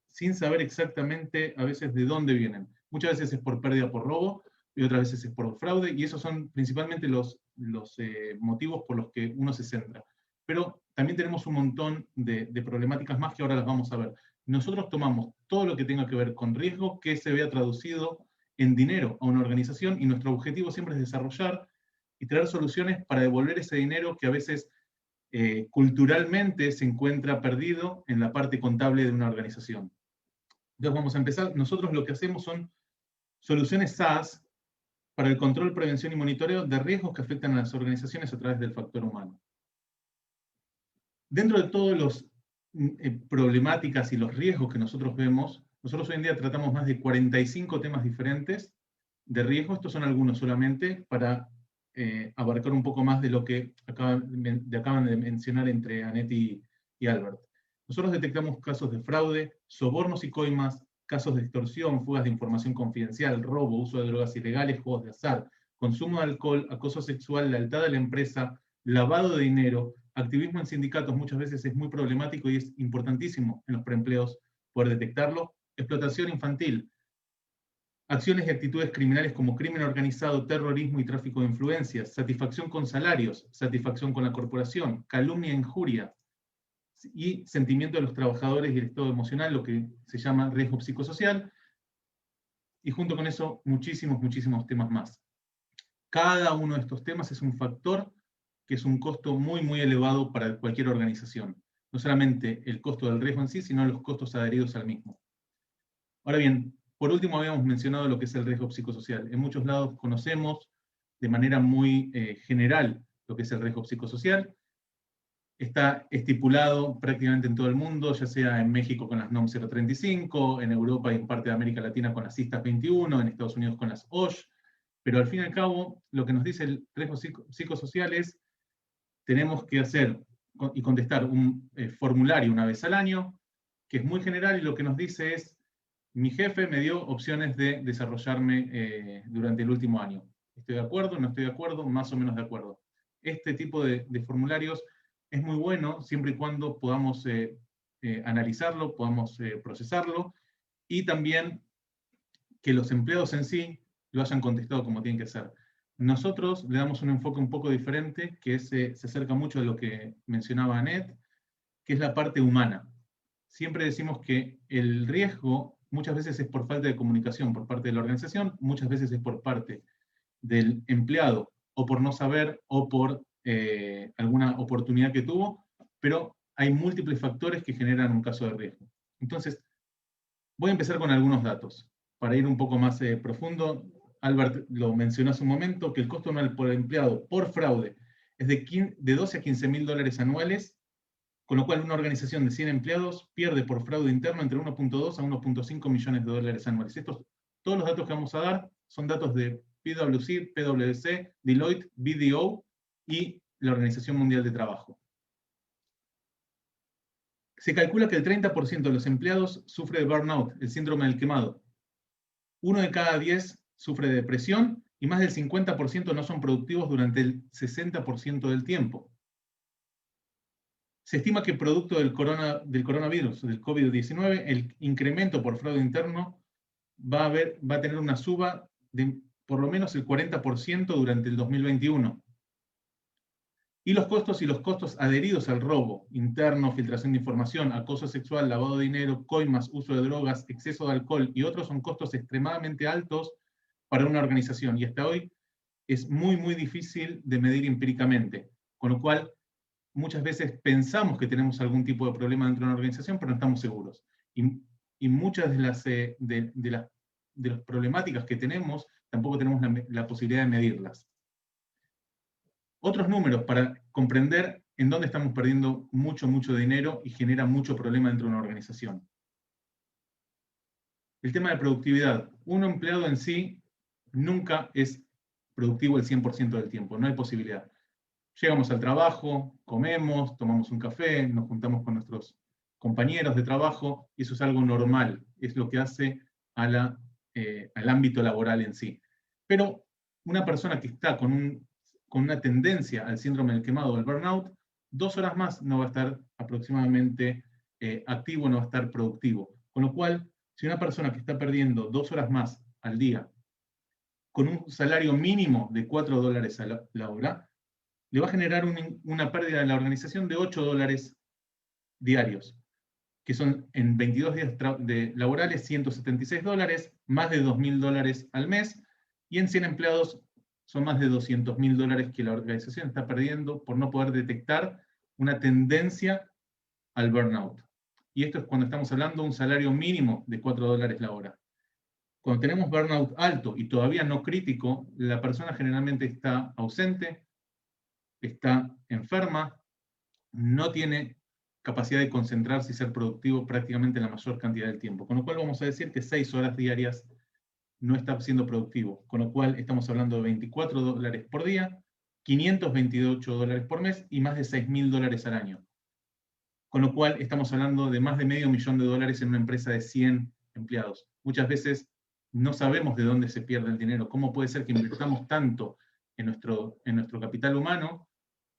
sin saber exactamente a veces de dónde vienen. Muchas veces es por pérdida por robo, y otras veces es por fraude, y esos son principalmente los motivos por los que uno se centra. Pero también tenemos un montón de problemáticas más que ahora las vamos a ver. Nosotros tomamos todo lo que tenga que ver con riesgo que se vea traducido en dinero a una organización, y nuestro objetivo siempre es desarrollar y traer soluciones para devolver ese dinero que a veces culturalmente se encuentra perdido en la parte contable de una organización. Entonces vamos a empezar. Nosotros lo que hacemos son soluciones SaaS para el control, prevención y monitoreo de riesgos que afectan a las organizaciones a través del factor humano. Dentro de todas las problemáticas y los riesgos que nosotros vemos, nosotros hoy en día tratamos más de 45 temas diferentes de riesgo. Estos son algunos solamente para abarcar un poco más de lo que acaban de mencionar entre Annette y Albert. Nosotros detectamos casos de fraude, sobornos y coimas, casos de extorsión, fugas de información confidencial, robo, uso de drogas ilegales, juegos de azar, consumo de alcohol, acoso sexual, lealtad a la empresa, lavado de dinero, activismo en sindicatos. Muchas veces es muy problemático y es importantísimo en los preempleos poder detectarlo, explotación infantil, acciones y actitudes criminales como crimen organizado, terrorismo y tráfico de influencias, satisfacción con salarios, satisfacción con la corporación, calumnia e injuria, y sentimiento de los trabajadores y el estado emocional, lo que se llama riesgo psicosocial, y junto con eso muchísimos temas más. Cada uno de estos temas es un factor que es un costo muy elevado para cualquier organización. No solamente el costo del riesgo en sí, sino los costos adheridos al mismo. Ahora bien, por último habíamos mencionado lo que es el riesgo psicosocial. En muchos lados conocemos de manera muy general lo que es el riesgo psicosocial. Está estipulado prácticamente en todo el mundo, ya sea en México con las NOM 035, en Europa y en parte de América Latina con las ISTAS 21, en Estados Unidos con las OSH, pero al fin y al cabo, lo que nos dice el riesgo psicosocial es, tenemos que hacer y contestar un formulario una vez al año, que es muy general, y lo que nos dice es, mi jefe me dio opciones de desarrollarme durante el último año. ¿Estoy de acuerdo? ¿No estoy de acuerdo? Más o menos de acuerdo. Este tipo de formularios es muy bueno siempre y cuando podamos analizarlo, podamos procesarlo, y también que los empleados en sí lo hayan contestado como tienen que ser. Nosotros le damos un enfoque un poco diferente, que se acerca mucho a lo que mencionaba Annette, que es la parte humana. Siempre decimos que el riesgo muchas veces es por falta de comunicación por parte de la organización, muchas veces es por parte del empleado, o por no saber, o por alguna oportunidad que tuvo, pero hay múltiples factores que generan un caso de riesgo. Entonces, voy a empezar con algunos datos, para ir un poco más profundo. Albert lo mencionó hace un momento, que el costo anual por empleado por fraude es de 12 a 15 mil dólares anuales, con lo cual una organización de 100 empleados pierde por fraude interno entre 1.2 a 1.5 millones de dólares anuales. Todos los datos que vamos a dar son datos de PwC, PwC, Deloitte, BDO y la Organización Mundial de Trabajo. Se calcula que el 30% de los empleados sufre de burnout, el síndrome del quemado. 1 de cada 10 sufre de depresión y más del 50% no son productivos durante el 60% del tiempo. Se estima que producto del coronavirus, del COVID-19, el incremento por fraude interno va a tener una suba de por lo menos el 40% durante el 2021. Y los costos adheridos al robo interno, filtración de información, acoso sexual, lavado de dinero, coimas, uso de drogas, exceso de alcohol y otros son costos extremadamente altos para una organización. Y hasta hoy es muy, muy difícil de medir empíricamente. Con lo cual, muchas veces pensamos que tenemos algún tipo de problema dentro de una organización, pero no estamos seguros. Y muchas de las problemáticas que tenemos, tampoco tenemos la posibilidad de medirlas. Otros números para comprender en dónde estamos perdiendo mucho dinero y genera mucho problema dentro de una organización. El tema de productividad. Un empleado en sí nunca es productivo el 100% del tiempo, no hay posibilidad. Llegamos al trabajo, comemos, tomamos un café, nos juntamos con nuestros compañeros de trabajo, y eso es algo normal, es lo que hace al ámbito laboral en sí. Pero una persona que está con una tendencia al síndrome del quemado o al burnout, 2 horas más no va a estar aproximadamente activo, no va a estar productivo. Con lo cual, si una persona que está perdiendo 2 horas más al día, con un salario mínimo de $4 a la hora, le va a generar una pérdida en la organización de $8 diarios, que son en 22 días laborales $176, más de $2.000 al mes, y en 100 empleados son más de $200.000 que la organización está perdiendo por no poder detectar una tendencia al burnout. Y esto es cuando estamos hablando de un salario mínimo de $4 la hora. Cuando tenemos burnout alto y todavía no crítico, la persona generalmente está ausente, está enferma, no tiene capacidad de concentrarse y ser productivo prácticamente la mayor cantidad del tiempo. Con lo cual vamos a decir que 6 horas diarias no está siendo productivo. Con lo cual estamos hablando de $24 por día, $528 por mes y más de $6.000 al año. Con lo cual estamos hablando de más de $500.000 en una empresa de 100 empleados. Muchas veces no sabemos de dónde se pierde el dinero. ¿Cómo puede ser que invirtamos tanto en nuestro capital humano,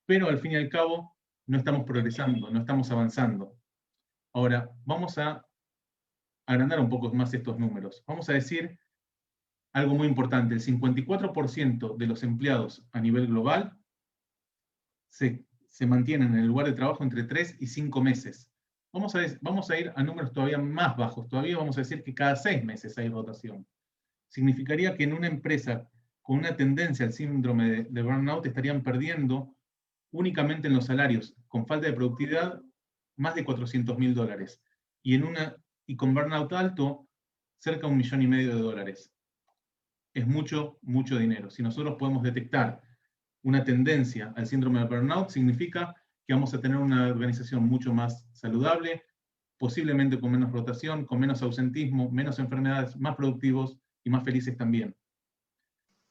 pero al fin y al cabo no estamos progresando, no estamos avanzando? Ahora, vamos a agrandar un poco más estos números. Vamos a decir algo muy importante: el 54% de los empleados a nivel global se mantienen en el lugar de trabajo entre 3 y 5 meses. Vamos a ir a números todavía más bajos. Todavía vamos a decir que cada 6 meses hay rotación. Significaría que en una empresa con una tendencia al síndrome de burnout estarían perdiendo únicamente en los salarios, con falta de productividad, más de $400.000. Y con burnout alto, cerca de $1,5 millones. Es mucho dinero. Si nosotros podemos detectar una tendencia al síndrome de burnout, significa que vamos a tener una organización mucho más saludable, posiblemente con menos rotación, con menos ausentismo, menos enfermedades, más productivos y más felices también.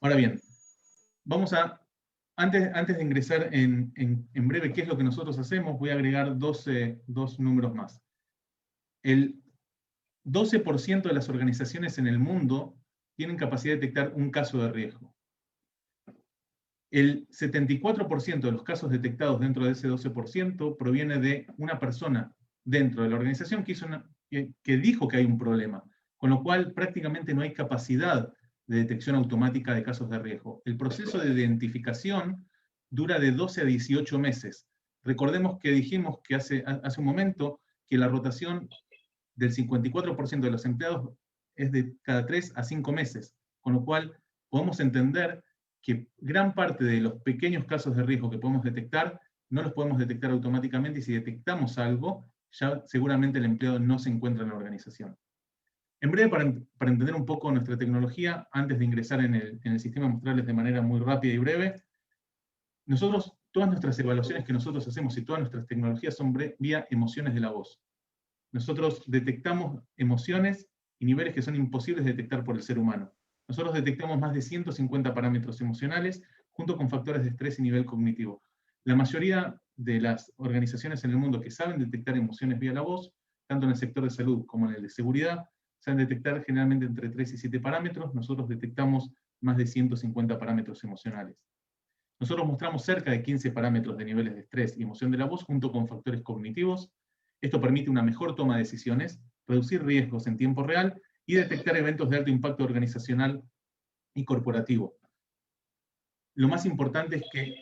Ahora bien, antes de ingresar en breve qué es lo que nosotros hacemos, voy a agregar dos números más. El 12% de las organizaciones en el mundo tienen capacidad de detectar un caso de riesgo. El 74% de los casos detectados dentro de ese 12% proviene de una persona dentro de la organización que dijo que hay un problema, con lo cual prácticamente no hay capacidad de detección automática de casos de riesgo. El proceso de identificación dura de 12 a 18 meses. Recordemos que dijimos que hace un momento que la rotación del 54% de los empleados es de cada 3 a 5 meses, con lo cual podemos entender que gran parte de los pequeños casos de riesgo que podemos detectar, no los podemos detectar automáticamente, y si detectamos algo, ya seguramente el empleado no se encuentra en la organización. En breve, para entender un poco nuestra tecnología, antes de ingresar en el sistema, mostrarles de manera muy rápida y breve, nosotros, todas nuestras evaluaciones que nosotros hacemos y todas nuestras tecnologías son vía emociones de la voz. Nosotros detectamos emociones y niveles que son imposibles de detectar por el ser humano. Nosotros detectamos más de 150 parámetros emocionales junto con factores de estrés y nivel cognitivo. La mayoría de las organizaciones en el mundo que saben detectar emociones vía la voz, tanto en el sector de salud como en el de seguridad, saben detectar generalmente entre 3 y 7 parámetros. Nosotros detectamos más de 150 parámetros emocionales. Nosotros mostramos cerca de 15 parámetros de niveles de estrés y emoción de la voz junto con factores cognitivos. Esto permite una mejor toma de decisiones, reducir riesgos en tiempo real y detectar eventos de alto impacto organizacional y corporativo. Lo más importante es que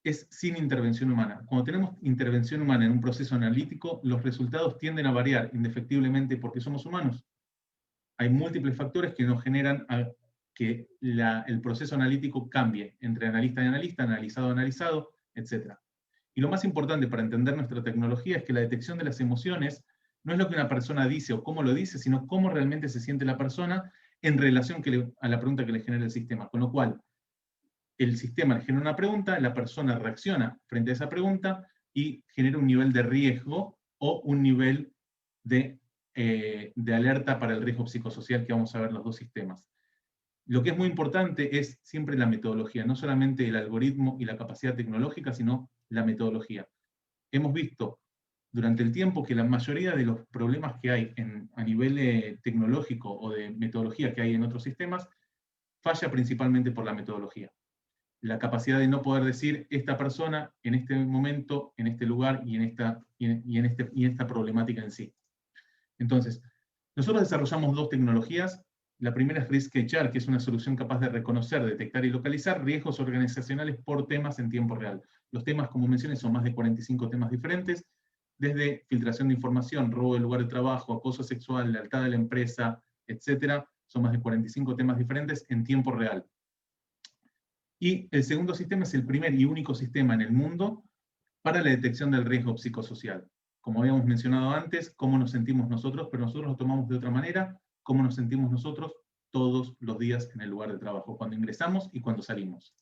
es sin intervención humana. Cuando tenemos intervención humana en un proceso analítico, los resultados tienden a variar indefectiblemente porque somos humanos. Hay múltiples factores que nos generan que el proceso analítico cambie entre analista y analista, analizado a analizado, etc. Y lo más importante para entender nuestra tecnología es que la detección de las emociones no es lo que una persona dice o cómo lo dice, sino cómo realmente se siente la persona en relación a la pregunta que le genera el sistema. Con lo cual, el sistema le genera una pregunta, la persona reacciona frente a esa pregunta y genera un nivel de riesgo o un nivel de alerta para el riesgo psicosocial, que vamos a ver los dos sistemas. Lo que es muy importante es siempre la metodología, no solamente el algoritmo y la capacidad tecnológica, sino la metodología. Hemos visto durante el tiempo que la mayoría de los problemas que hay a nivel tecnológico o de metodología que hay en otros sistemas, falla principalmente por la metodología. La capacidad de no poder decir esta persona en este momento, en este lugar y en esta problemática en sí. Entonces, nosotros desarrollamos dos tecnologías. La primera es RiskHR, que es una solución capaz de reconocer, detectar y localizar riesgos organizacionales por temas en tiempo real. Los temas, como mencioné, son más de 45 temas diferentes, desde filtración de información, robo del lugar de trabajo, acoso sexual, lealtad de la empresa, etc. Son más de 45 temas diferentes en tiempo real. Y el segundo sistema es el primer y único sistema en el mundo para la detección del riesgo psicosocial. Como habíamos mencionado antes, cómo nos sentimos nosotros, pero nosotros lo tomamos de otra manera, cómo nos sentimos nosotros todos los días en el lugar de trabajo, cuando ingresamos y cuando salimos.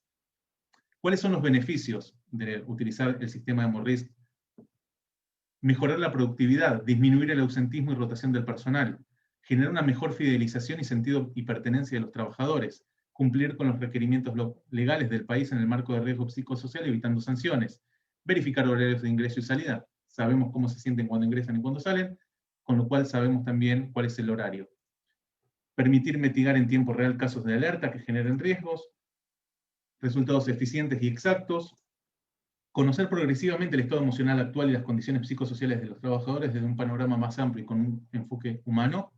¿Cuáles son los beneficios de utilizar el sistema de MORRISC? Mejorar la productividad, disminuir el ausentismo y rotación del personal, generar una mejor fidelización y sentido y pertenencia de los trabajadores, cumplir con los requerimientos legales del país en el marco de riesgo psicosocial evitando sanciones, verificar horarios de ingreso y salida. Sabemos cómo se sienten cuando ingresan y cuando salen, con lo cual sabemos también cuál es el horario. Permitir mitigar en tiempo real casos de alerta que generen riesgos, resultados eficientes y exactos, conocer progresivamente el estado emocional actual y las condiciones psicosociales de los trabajadores desde un panorama más amplio y con un enfoque humano,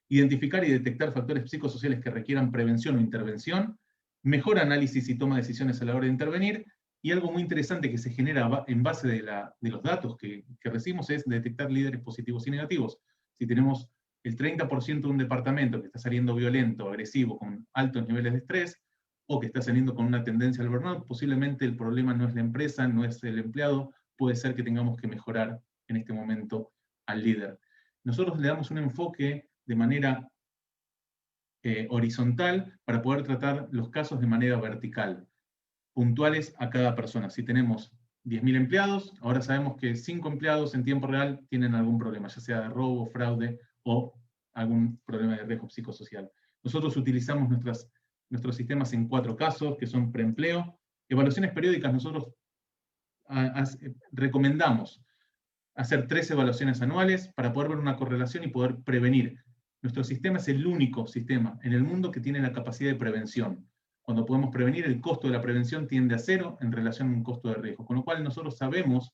identificar y detectar factores psicosociales que requieran prevención o intervención, mejor análisis y toma de decisiones a la hora de intervenir, y algo muy interesante que se genera en base de los datos que recibimos es detectar líderes positivos y negativos. Si tenemos el 30% de un departamento que está saliendo violento, agresivo, con altos niveles de estrés, o que está saliendo con una tendencia al burnout, posiblemente el problema no es la empresa, no es el empleado, puede ser que tengamos que mejorar en este momento al líder. Nosotros le damos un enfoque de manera horizontal para poder tratar los casos de manera vertical, puntuales a cada persona. Si tenemos 10.000 empleados, ahora sabemos que 5 empleados en tiempo real tienen algún problema, ya sea de robo, fraude o algún problema de riesgo psicosocial. Nosotros utilizamos nuestros sistemas en 4 casos, que son preempleo, evaluaciones periódicas. Nosotros recomendamos hacer 3 evaluaciones anuales para poder ver una correlación y poder prevenir. Nuestro sistema es el único sistema en el mundo que tiene la capacidad de prevención. Cuando podemos prevenir, el costo de la prevención tiende a 0 en relación a un costo de riesgo, con lo cual nosotros sabemos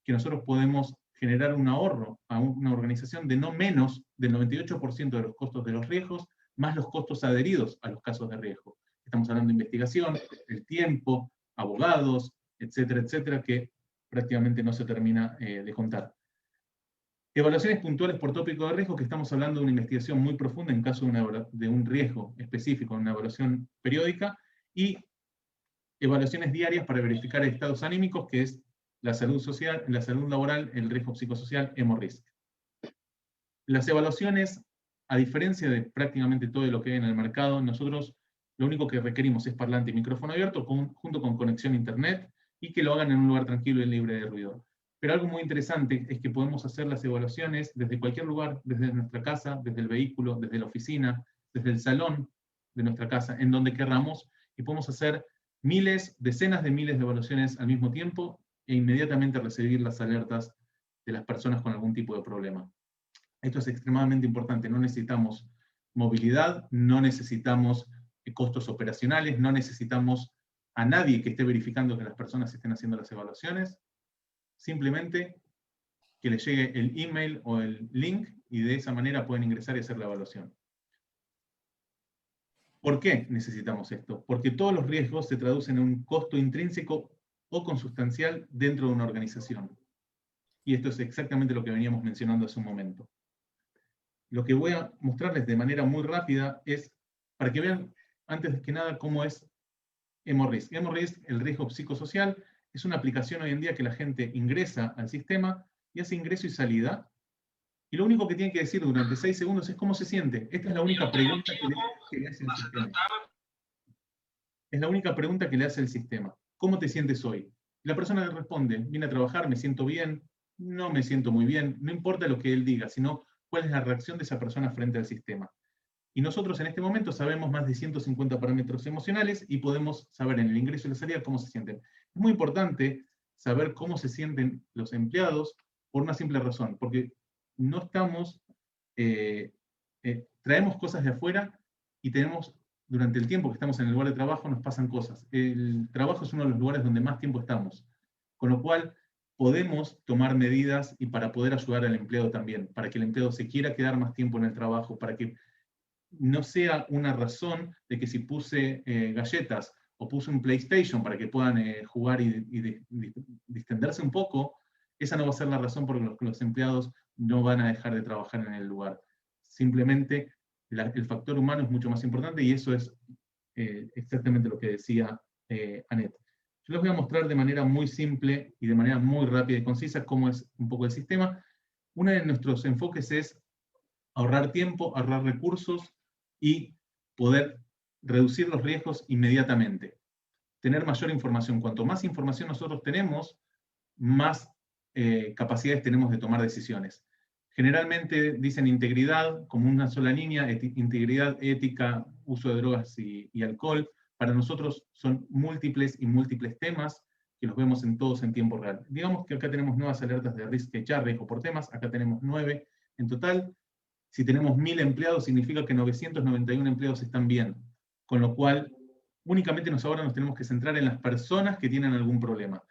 que nosotros podemos generar un ahorro a una organización de no menos del 98% de los costos de los riesgos, más los costos adheridos a los casos de riesgo. Estamos hablando de investigación, el tiempo, abogados, etcétera, etcétera, que prácticamente no se termina de contar. Evaluaciones puntuales por tópico de riesgo, que estamos hablando de una investigación muy profunda en caso de un riesgo específico, una evaluación periódica, y evaluaciones diarias para verificar estados anímicos, que es la salud social, la salud laboral, el riesgo psicosocial, MORRISC. Las evaluaciones a diferencia de prácticamente todo lo que hay en el mercado, nosotros lo único que requerimos es parlante y micrófono abierto junto con conexión a internet, y que lo hagan en un lugar tranquilo y libre de ruido. Pero algo muy interesante es que podemos hacer las evaluaciones desde cualquier lugar, desde nuestra casa, desde el vehículo, desde la oficina, desde el salón de nuestra casa, en donde querramos, y podemos hacer miles, decenas de miles de evaluaciones al mismo tiempo e inmediatamente recibir las alertas de las personas con algún tipo de problema. Esto es extremadamente importante. No necesitamos movilidad, no necesitamos costos operacionales, no necesitamos a nadie que esté verificando que las personas estén haciendo las evaluaciones. Simplemente que les llegue el email o el link y de esa manera pueden ingresar y hacer la evaluación. ¿Por qué necesitamos esto? Porque todos los riesgos se traducen en un costo intrínseco o consustancial dentro de una organización. Y esto es exactamente lo que veníamos mencionando hace un momento. Lo que voy a mostrarles de manera muy rápida es, para que vean antes que nada cómo es Hemorrisk. Hemorrisk, el riesgo psicosocial, es una aplicación hoy en día que la gente ingresa al sistema y hace ingreso y salida, y lo único que tiene que decir durante 6 segundos es cómo se siente. Esta es la única pregunta que le hace el sistema. Es la única pregunta que le hace el sistema. ¿Cómo te sientes hoy? La persona le responde, vine a trabajar, me siento bien, no me siento muy bien, no importa lo que él diga, sino cuál es la reacción de esa persona frente al sistema. Y nosotros en este momento sabemos más de 150 parámetros emocionales y podemos saber en el ingreso y la salida cómo se sienten. Es muy importante saber cómo se sienten los empleados por una simple razón, porque no estamos, traemos cosas de afuera y tenemos, durante el tiempo que estamos en el lugar de trabajo, nos pasan cosas. El trabajo es uno de los lugares donde más tiempo estamos, con lo cual podemos tomar medidas y para poder ayudar al empleado también, para que el empleado se quiera quedar más tiempo en el trabajo, para que no sea una razón de que si puse galletas o puse un PlayStation para que puedan jugar y distenderse un poco, esa no va a ser la razón por la que los empleados no van a dejar de trabajar en el lugar. Simplemente el factor humano es mucho más importante y eso es exactamente lo que decía Annette. Yo les voy a mostrar de manera muy simple y de manera muy rápida y concisa cómo es un poco el sistema. Uno de nuestros enfoques es ahorrar tiempo, ahorrar recursos y poder reducir los riesgos inmediatamente. Tener mayor información. Cuanto más información nosotros tenemos, más capacidades tenemos de tomar decisiones. Generalmente dicen integridad como una sola línea, integridad, ética, uso de drogas y alcohol. Para nosotros son múltiples y múltiples temas que los vemos todos en tiempo real. Digamos que acá tenemos nuevas alertas de riesgo por temas, acá tenemos 9 en total. Si tenemos 1000 empleados, significa que 991 empleados están bien. Con lo cual, únicamente ahora nos tenemos que centrar en las personas que tienen algún problema.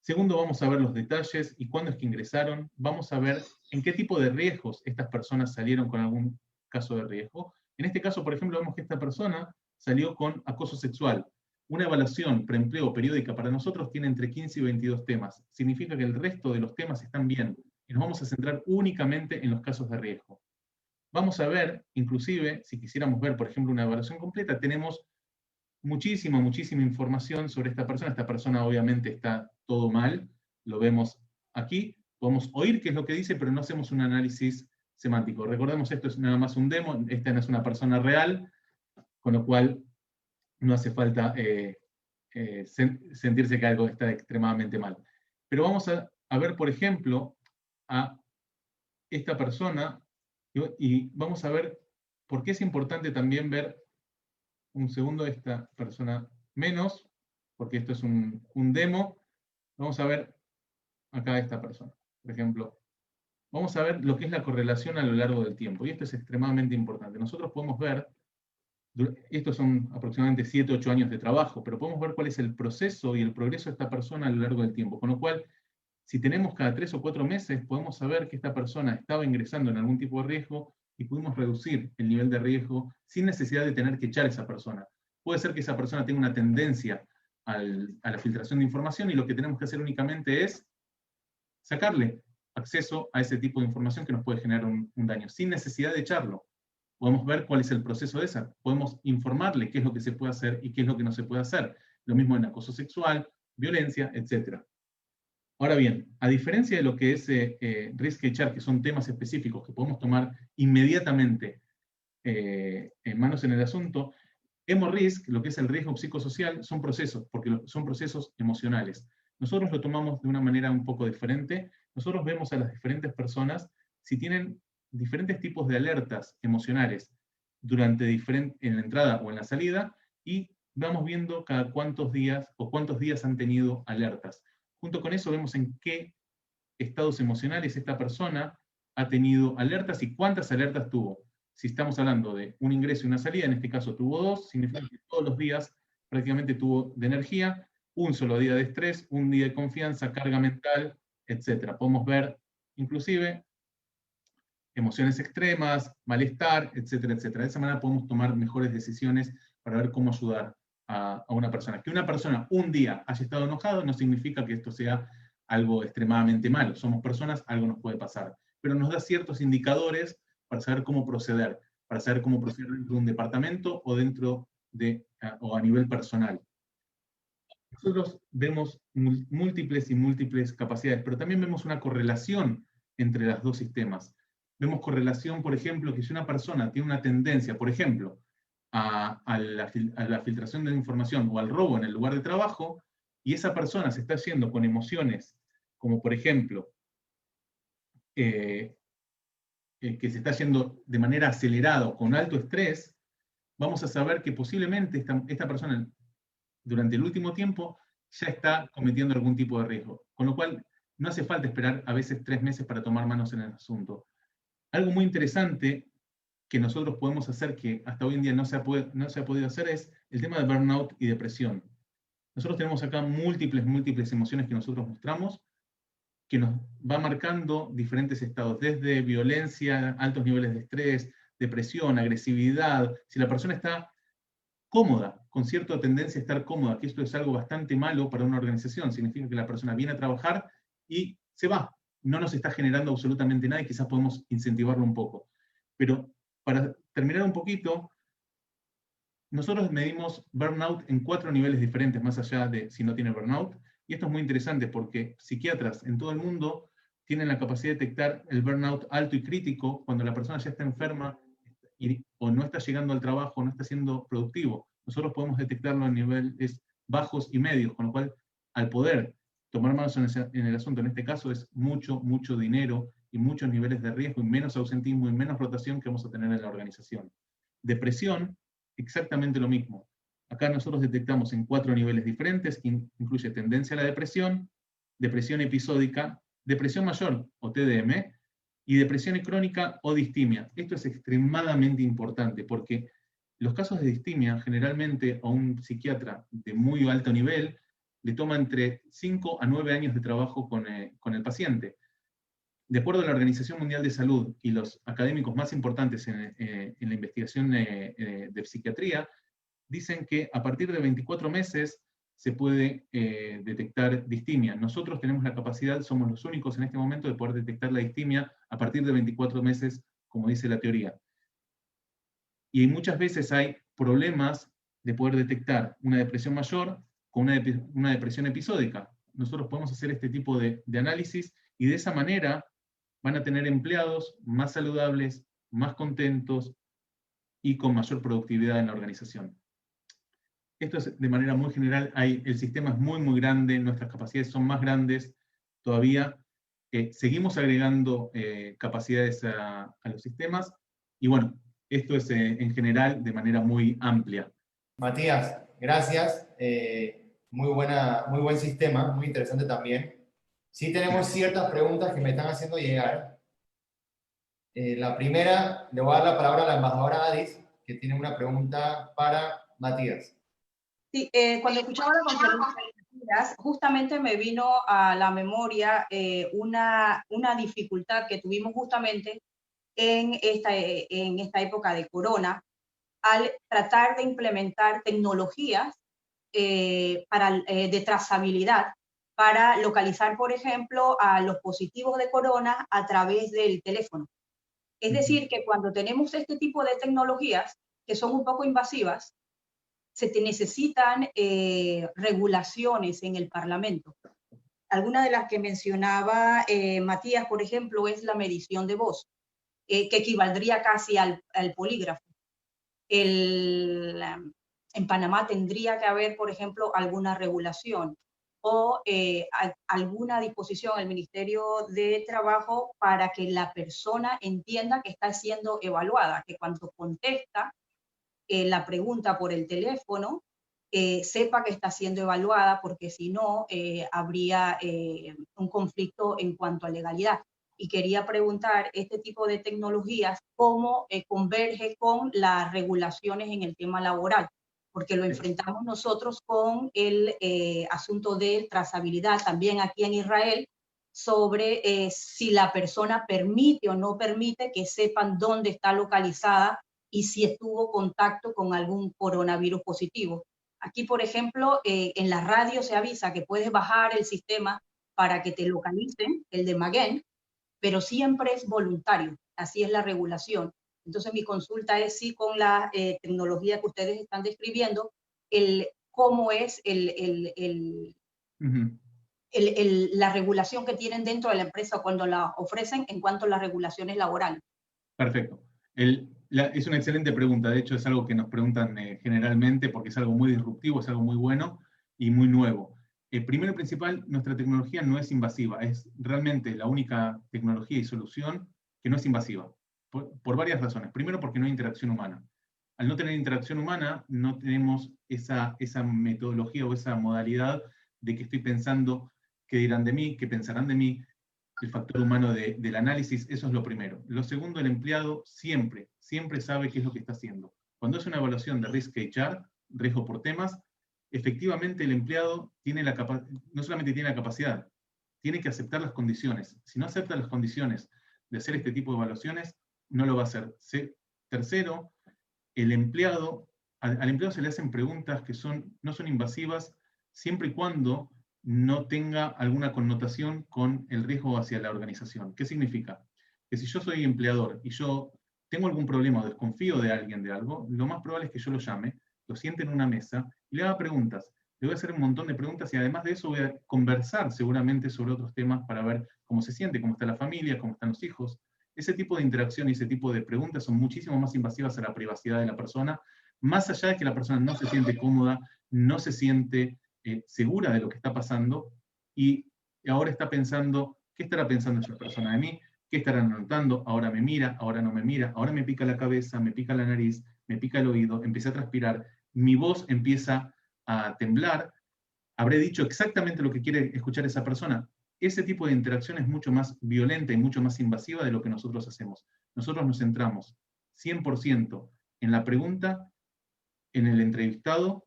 Segundo, vamos a ver los detalles y cuándo es que ingresaron. Vamos a ver en qué tipo de riesgos estas personas salieron con algún caso de riesgo. En este caso, por ejemplo, vemos que esta persona salió con acoso sexual. Una evaluación preempleo periódica para nosotros tiene entre 15 y 22 temas. Significa que el resto de los temas están bien. Y nos vamos a centrar únicamente en los casos de riesgo. Vamos a ver, inclusive, si quisiéramos ver, por ejemplo, una evaluación completa, tenemos muchísima información sobre esta persona. Esta persona obviamente está todo mal, lo vemos aquí. Podemos oír qué es lo que dice, pero no hacemos un análisis semántico. Recordemos, esto es nada más un demo, esta no es una persona real, con lo cual no hace falta sentirse que algo está extremadamente mal. Pero vamos a ver, por ejemplo, a esta persona, y vamos a ver por qué es importante también ver, un segundo, esta persona menos, porque esto es un demo. Vamos a ver acá esta persona, por ejemplo. Vamos a ver lo que es la correlación a lo largo del tiempo, y esto es extremadamente importante. Nosotros podemos ver, estos son aproximadamente 7 o 8 años de trabajo, pero podemos ver cuál es el proceso y el progreso de esta persona a lo largo del tiempo, con lo cual, si tenemos cada 3 o 4 meses, podemos saber que esta persona estaba ingresando en algún tipo de riesgo y pudimos reducir el nivel de riesgo sin necesidad de tener que echar a esa persona. Puede ser que esa persona tenga una tendencia a la filtración de información y lo que tenemos que hacer únicamente es sacarle acceso a ese tipo de información que nos puede generar un daño, sin necesidad de echarlo. Podemos ver cuál es el proceso de esa. Podemos informarle qué es lo que se puede hacer y qué es lo que no se puede hacer. Lo mismo en acoso sexual, violencia, etc. Ahora bien, a diferencia de lo que es Risk HR, que son temas específicos que podemos tomar inmediatamente manos en el asunto. Hemorrisk, lo que es el riesgo psicosocial, son procesos, porque son procesos emocionales. Nosotros lo tomamos de una manera un poco diferente. Nosotros vemos a las diferentes personas si tienen diferentes tipos de alertas emocionales en la entrada o en la salida, y vamos viendo cada cuántos días o cuántos días han tenido alertas. Junto con eso vemos en qué estados emocionales esta persona ha tenido alertas y cuántas alertas tuvo. Si estamos hablando de un ingreso y una salida, en este caso tuvo 2, significa que todos los días prácticamente tuvo de energía, un solo día de estrés, un día de confianza, carga mental, etc. Podemos ver inclusive emociones extremas, malestar, etcétera, etcétera. De esa manera podemos tomar mejores decisiones para ver cómo ayudar a una persona. Que una persona un día haya estado enojado no significa que esto sea algo extremadamente malo. Somos personas, algo nos puede pasar. Pero nos da ciertos indicadores para saber cómo proceder dentro de un departamento o o a nivel personal. Nosotros vemos múltiples y múltiples capacidades, pero también vemos una correlación entre los dos sistemas. Vemos correlación, por ejemplo, que si una persona tiene una tendencia, por ejemplo, a la filtración de información o al robo en el lugar de trabajo, y esa persona se está yendo con emociones, como por ejemplo, que se está yendo de manera acelerada o con alto estrés, vamos a saber que posiblemente esta persona durante el último tiempo ya está cometiendo algún tipo de riesgo. Con lo cual, no hace falta esperar a veces 3 meses para tomar manos en el asunto. Algo muy interesante que nosotros podemos hacer, que hasta hoy en día no se ha podido hacer, es el tema de burnout y depresión. Nosotros tenemos acá múltiples emociones que nosotros mostramos, que nos va marcando diferentes estados, desde violencia, altos niveles de estrés, depresión, agresividad. Si la persona está cómoda, con cierta tendencia a estar cómoda, que esto es algo bastante malo para una organización, significa que la persona viene a trabajar y se va, no nos está generando absolutamente nada y quizás podemos incentivarlo un poco. Pero para terminar un poquito, nosotros medimos burnout en 4 niveles diferentes, más allá de si no tiene burnout, y esto es muy interesante porque psiquiatras en todo el mundo tienen la capacidad de detectar el burnout alto y crítico cuando la persona ya está enferma o no está llegando al trabajo, no está siendo productivo. Nosotros podemos detectarlo en niveles bajos y medios, con lo cual, al poder tomar manos en el asunto, en este caso es mucho dinero y muchos niveles de riesgo y menos ausentismo y menos rotación que vamos a tener en la organización. Depresión, exactamente lo mismo. Acá nosotros detectamos en 4 niveles diferentes, que incluye tendencia a la depresión, depresión episódica, depresión mayor o TDM, y depresión crónica o distimia. Esto es extremadamente importante porque los casos de distimia generalmente a un psiquiatra de muy alto nivel le toma entre 5 a 9 años de trabajo con el paciente. De acuerdo a la Organización Mundial de Salud y los académicos más importantes en la investigación de psiquiatría, dicen que a partir de 24 meses se puede detectar distimia. Nosotros tenemos la capacidad, somos los únicos en este momento de poder detectar la distimia a partir de 24 meses, como dice la teoría. Y muchas veces hay problemas de poder detectar una depresión mayor con una depresión episódica. Nosotros podemos hacer este tipo de análisis y de esa manera van a tener empleados más saludables, más contentos y con mayor productividad en la organización. Esto es de manera muy general, el sistema es muy grande, nuestras capacidades son más grandes todavía, seguimos agregando capacidades a los sistemas, y bueno, esto es en general de manera muy amplia. Matías, gracias. Muy buen sistema, muy interesante también. Sí tenemos ciertas preguntas que me están haciendo llegar. La primera, le voy a dar la palabra a la embajadora Adis, que tiene una pregunta para Matías. Sí, cuando escuchaba la conferencia, justamente me vino a la memoria una dificultad que tuvimos justamente en esta época de corona, al tratar de implementar tecnologías de trazabilidad para localizar, por ejemplo, a los positivos de corona a través del teléfono. Es decir, que cuando tenemos este tipo de tecnologías que son un poco invasivas, se necesitan regulaciones en el Parlamento. Alguna de las que mencionaba Matías, por ejemplo, es la medición de voz, que equivaldría casi al polígrafo. en Panamá tendría que haber, por ejemplo, alguna regulación o alguna disposición al Ministerio de Trabajo para que la persona entienda que está siendo evaluada, que cuando contesta la pregunta por el teléfono, sepa que está siendo evaluada, porque si no, habría un conflicto en cuanto a legalidad. Y quería preguntar, este tipo de tecnologías, ¿cómo converge con las regulaciones en el tema laboral? Porque lo enfrentamos nosotros con el asunto de trazabilidad también aquí en Israel, sobre si la persona permite o no permite que sepan dónde está localizada y si estuvo contacto con algún coronavirus positivo. Aquí, por ejemplo, en la radio se avisa que puedes bajar el sistema para que te localicen, el de Magen, pero siempre es voluntario. Así es la regulación. Entonces, mi consulta es si con la tecnología que ustedes están describiendo, cómo es la regulación que tienen dentro de la empresa cuando la ofrecen en cuanto a las regulaciones laborales. Perfecto. Es una excelente pregunta, de hecho es algo que nos preguntan generalmente porque es algo muy disruptivo, es algo muy bueno y muy nuevo. Primero y principal, nuestra tecnología no es invasiva, es realmente la única tecnología y solución que no es invasiva, por varias razones. Primero, porque no hay interacción humana. Al no tener interacción humana, no tenemos esa metodología o esa modalidad de que estoy pensando qué dirán de mí, qué pensarán de mí. El factor humano del análisis, eso es lo primero. Lo segundo, el empleado siempre sabe qué es lo que está haciendo. Cuando es una evaluación de risk HR, riesgo por temas, efectivamente el empleado tiene no solamente tiene la capacidad, tiene que aceptar las condiciones. Si no acepta las condiciones de hacer este tipo de evaluaciones, no lo va a hacer. Tercero, al empleado se le hacen preguntas que no son invasivas, siempre y cuando no tenga alguna connotación con el riesgo hacia la organización. ¿Qué significa? Que si yo soy empleador y yo tengo algún problema o desconfío de alguien de algo, lo más probable es que yo lo llame, lo siente en una mesa y le haga preguntas. Le voy a hacer un montón de preguntas y además de eso voy a conversar seguramente sobre otros temas para ver cómo se siente, cómo está la familia, cómo están los hijos. Ese tipo de interacción y ese tipo de preguntas son muchísimo más invasivas a la privacidad de la persona, más allá de que la persona no se siente cómoda, no se siente segura de lo que está pasando, y ahora está pensando, ¿qué estará pensando esa persona de mí? ¿Qué estará notando? Ahora me mira, ahora no me mira, ahora me pica la cabeza, me pica la nariz, me pica el oído, empieza a transpirar, mi voz empieza a temblar, habré dicho exactamente lo que quiere escuchar esa persona. Ese tipo de interacción es mucho más violenta y mucho más invasiva de lo que nosotros hacemos. Nosotros nos centramos 100% en la pregunta, en el entrevistado.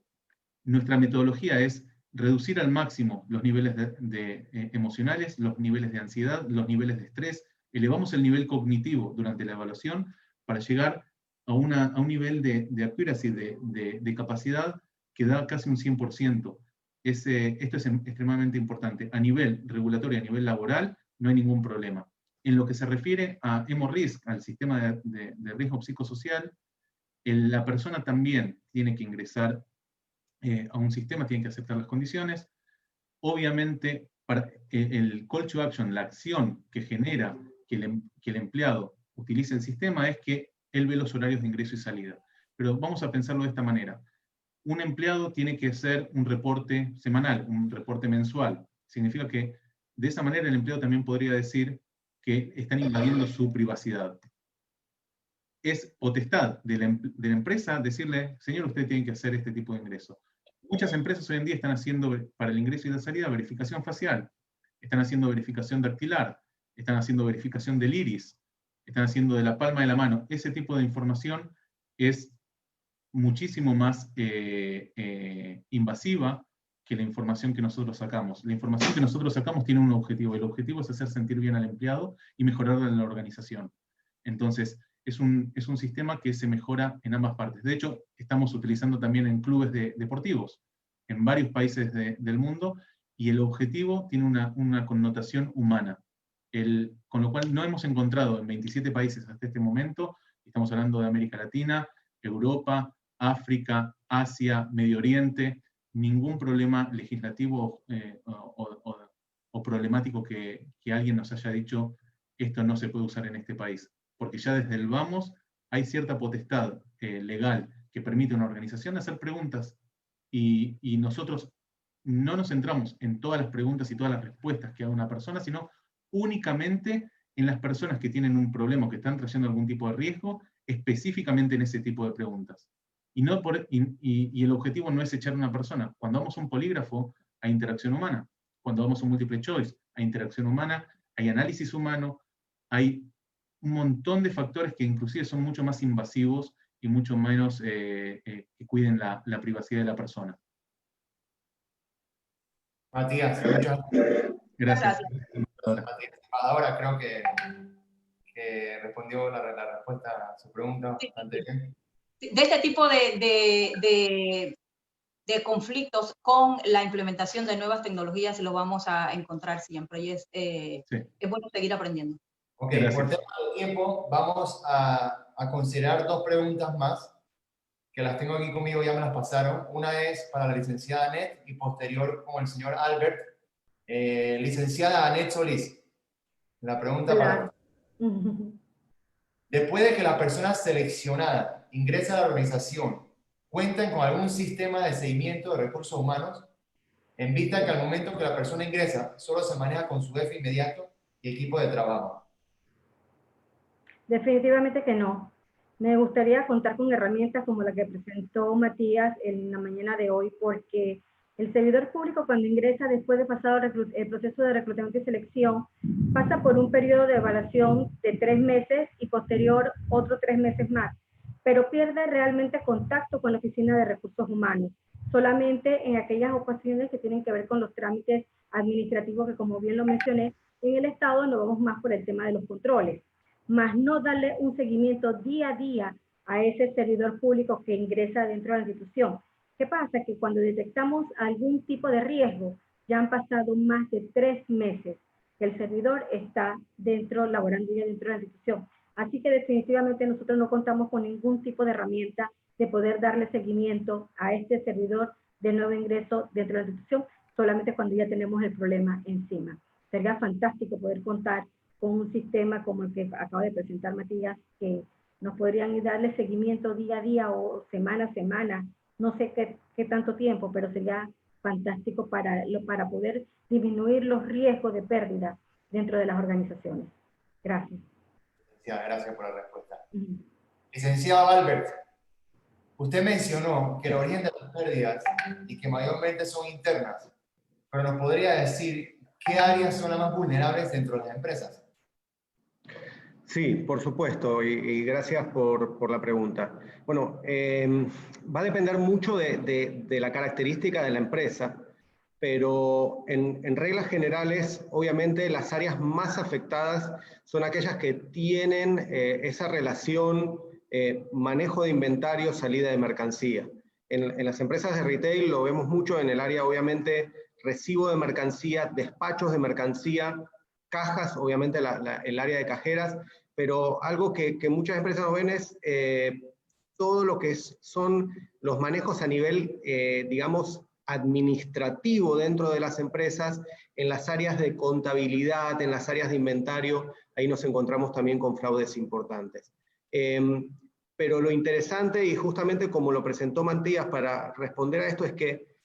Nuestra metodología es reducir al máximo los niveles emocionales, los niveles de ansiedad, los niveles de estrés. Elevamos el nivel cognitivo durante la evaluación para llegar a un nivel de accuracy, de capacidad que da casi un 100%. Esto es extremadamente importante. A nivel regulatorio, a nivel laboral, no hay ningún problema. En lo que se refiere a EMO-RISC, al sistema de riesgo psicosocial, la persona también tiene que ingresar a un sistema, tiene que aceptar las condiciones. Obviamente, para el call to action, la acción que genera que el empleado utilice el sistema es que él ve los horarios de ingreso y salida. Pero vamos a pensarlo de esta manera. Un empleado tiene que hacer un reporte semanal, un reporte mensual. Significa que de esa manera el empleado también podría decir que están invadiendo su privacidad. Es potestad de la empresa decirle, señor, usted tiene que hacer este tipo de ingreso. Muchas empresas hoy en día están haciendo para el ingreso y la salida verificación facial, están haciendo verificación dactilar, están haciendo verificación del iris, están haciendo de la palma de la mano. Ese tipo de información es muchísimo más invasiva que la información que nosotros sacamos. La información que nosotros sacamos tiene un objetivo, y el objetivo es hacer sentir bien al empleado y mejorarlo en la organización. Entonces, es un sistema que se mejora en ambas partes. De hecho, estamos utilizando también en clubes deportivos, en varios países del mundo, y el objetivo tiene una connotación humana. Con lo cual no hemos encontrado en 27 países hasta este momento, estamos hablando de América Latina, Europa, África, Asia, Medio Oriente, ningún problema legislativo o problemático que alguien nos haya dicho esto no se puede usar en este país. Porque ya desde el vamos hay cierta potestad legal que permite a una organización hacer preguntas, y nosotros no nos centramos en todas las preguntas y todas las respuestas que haga una persona, sino únicamente en las personas que tienen un problema o que están trayendo algún tipo de riesgo, específicamente en ese tipo de preguntas. Y el objetivo no es echar a una persona. Cuando vamos a un polígrafo, hay interacción humana. Cuando vamos a un multiple choice, hay interacción humana, hay análisis humano, hay un montón de factores que inclusive son mucho más invasivos y mucho menos que cuiden la privacidad de la persona. Matías, muchas Gracias. gracias. Matías, ahora creo que respondió la respuesta a su pregunta bastante bien. De este tipo de conflictos con la implementación de nuevas tecnologías lo vamos a encontrar siempre, y es bueno seguir aprendiendo. Ok, gracias. por tema de tiempo, vamos a considerar 2 preguntas más, que las tengo aquí conmigo, ya me las pasaron. Una es para la licenciada Anet y posterior con el señor Albert. Licenciada Anet Solís, la pregunta para... Después de que la persona seleccionada ingresa a la organización, ¿cuentan con algún sistema de seguimiento de recursos humanos? En vista que al momento que la persona ingresa, solo se maneja con su jefe inmediato y equipo de trabajo. Definitivamente que no. Me gustaría contar con herramientas como la que presentó Matías en la mañana de hoy, porque el servidor público, cuando ingresa después de pasado el proceso de reclutamiento y selección, pasa por un periodo de evaluación de 3 meses y posterior otros 3 meses más, pero pierde realmente contacto con la Oficina de Recursos Humanos, solamente en aquellas ocasiones que tienen que ver con los trámites administrativos que, como bien lo mencioné, en el Estado no vamos más por el tema de los controles, más no darle un seguimiento día a día a ese servidor público que ingresa dentro de la institución. ¿Qué pasa? Que cuando detectamos algún tipo de riesgo, ya han pasado más de 3 meses que el servidor está laborando ya dentro de la institución. Así que definitivamente nosotros no contamos con ningún tipo de herramienta de poder darle seguimiento a este servidor de nuevo ingreso dentro de la institución, solamente cuando ya tenemos el problema encima. Sería fantástico poder contar con un sistema como el que acaba de presentar Matías, que nos podrían darle seguimiento día a día o semana a semana, no sé qué tanto tiempo, pero sería fantástico para poder disminuir los riesgos de pérdida dentro de las organizaciones. Gracias. Gracias por la respuesta. Licenciado Albert, usted mencionó que el origen de las pérdidas y que mayormente son internas, pero nos podría decir qué áreas son las más vulnerables dentro de las empresas. Sí, por supuesto, y gracias por la pregunta. Bueno, va a depender mucho de la característica de la empresa, pero en reglas generales, obviamente las áreas más afectadas son aquellas que tienen esa relación manejo de inventario, salida de mercancía. En las empresas de retail lo vemos mucho en el área, obviamente, recibo de mercancía, despachos de mercancía, cajas, obviamente el área de cajeras, pero algo que muchas empresas no ven es todo lo que son los manejos a nivel, digamos, administrativo dentro de las empresas, en las áreas de contabilidad, en las áreas de inventario, ahí nos encontramos también con fraudes importantes. Pero lo interesante, y justamente como lo presentó Matías para responder a esto, es que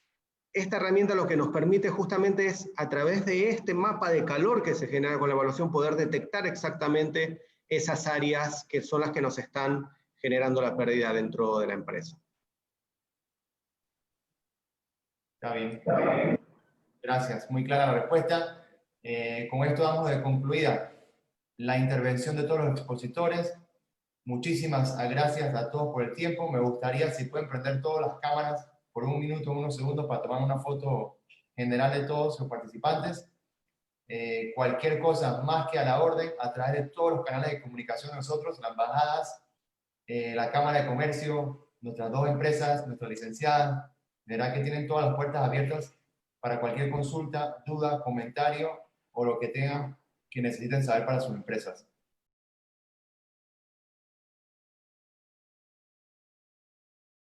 esta herramienta lo que nos permite justamente es, a través de este mapa de calor que se genera con la evaluación, poder detectar exactamente esas áreas que son las que nos están generando la pérdida dentro de la empresa. Está bien. Gracias, muy clara la respuesta. Con esto damos de concluida la intervención de todos los expositores. Muchísimas gracias a todos por el tiempo. Me gustaría si pueden prender todas las cámaras por 1 minuto, unos segundos para tomar una foto general de todos los participantes. Cualquier cosa más que a la orden, a través de todos los canales de comunicación de nosotros, las embajadas, la Cámara de Comercio, nuestras 2 empresas, nuestra licenciada, verá que tienen todas las puertas abiertas para cualquier consulta, duda, comentario o lo que tengan que necesiten saber para sus empresas.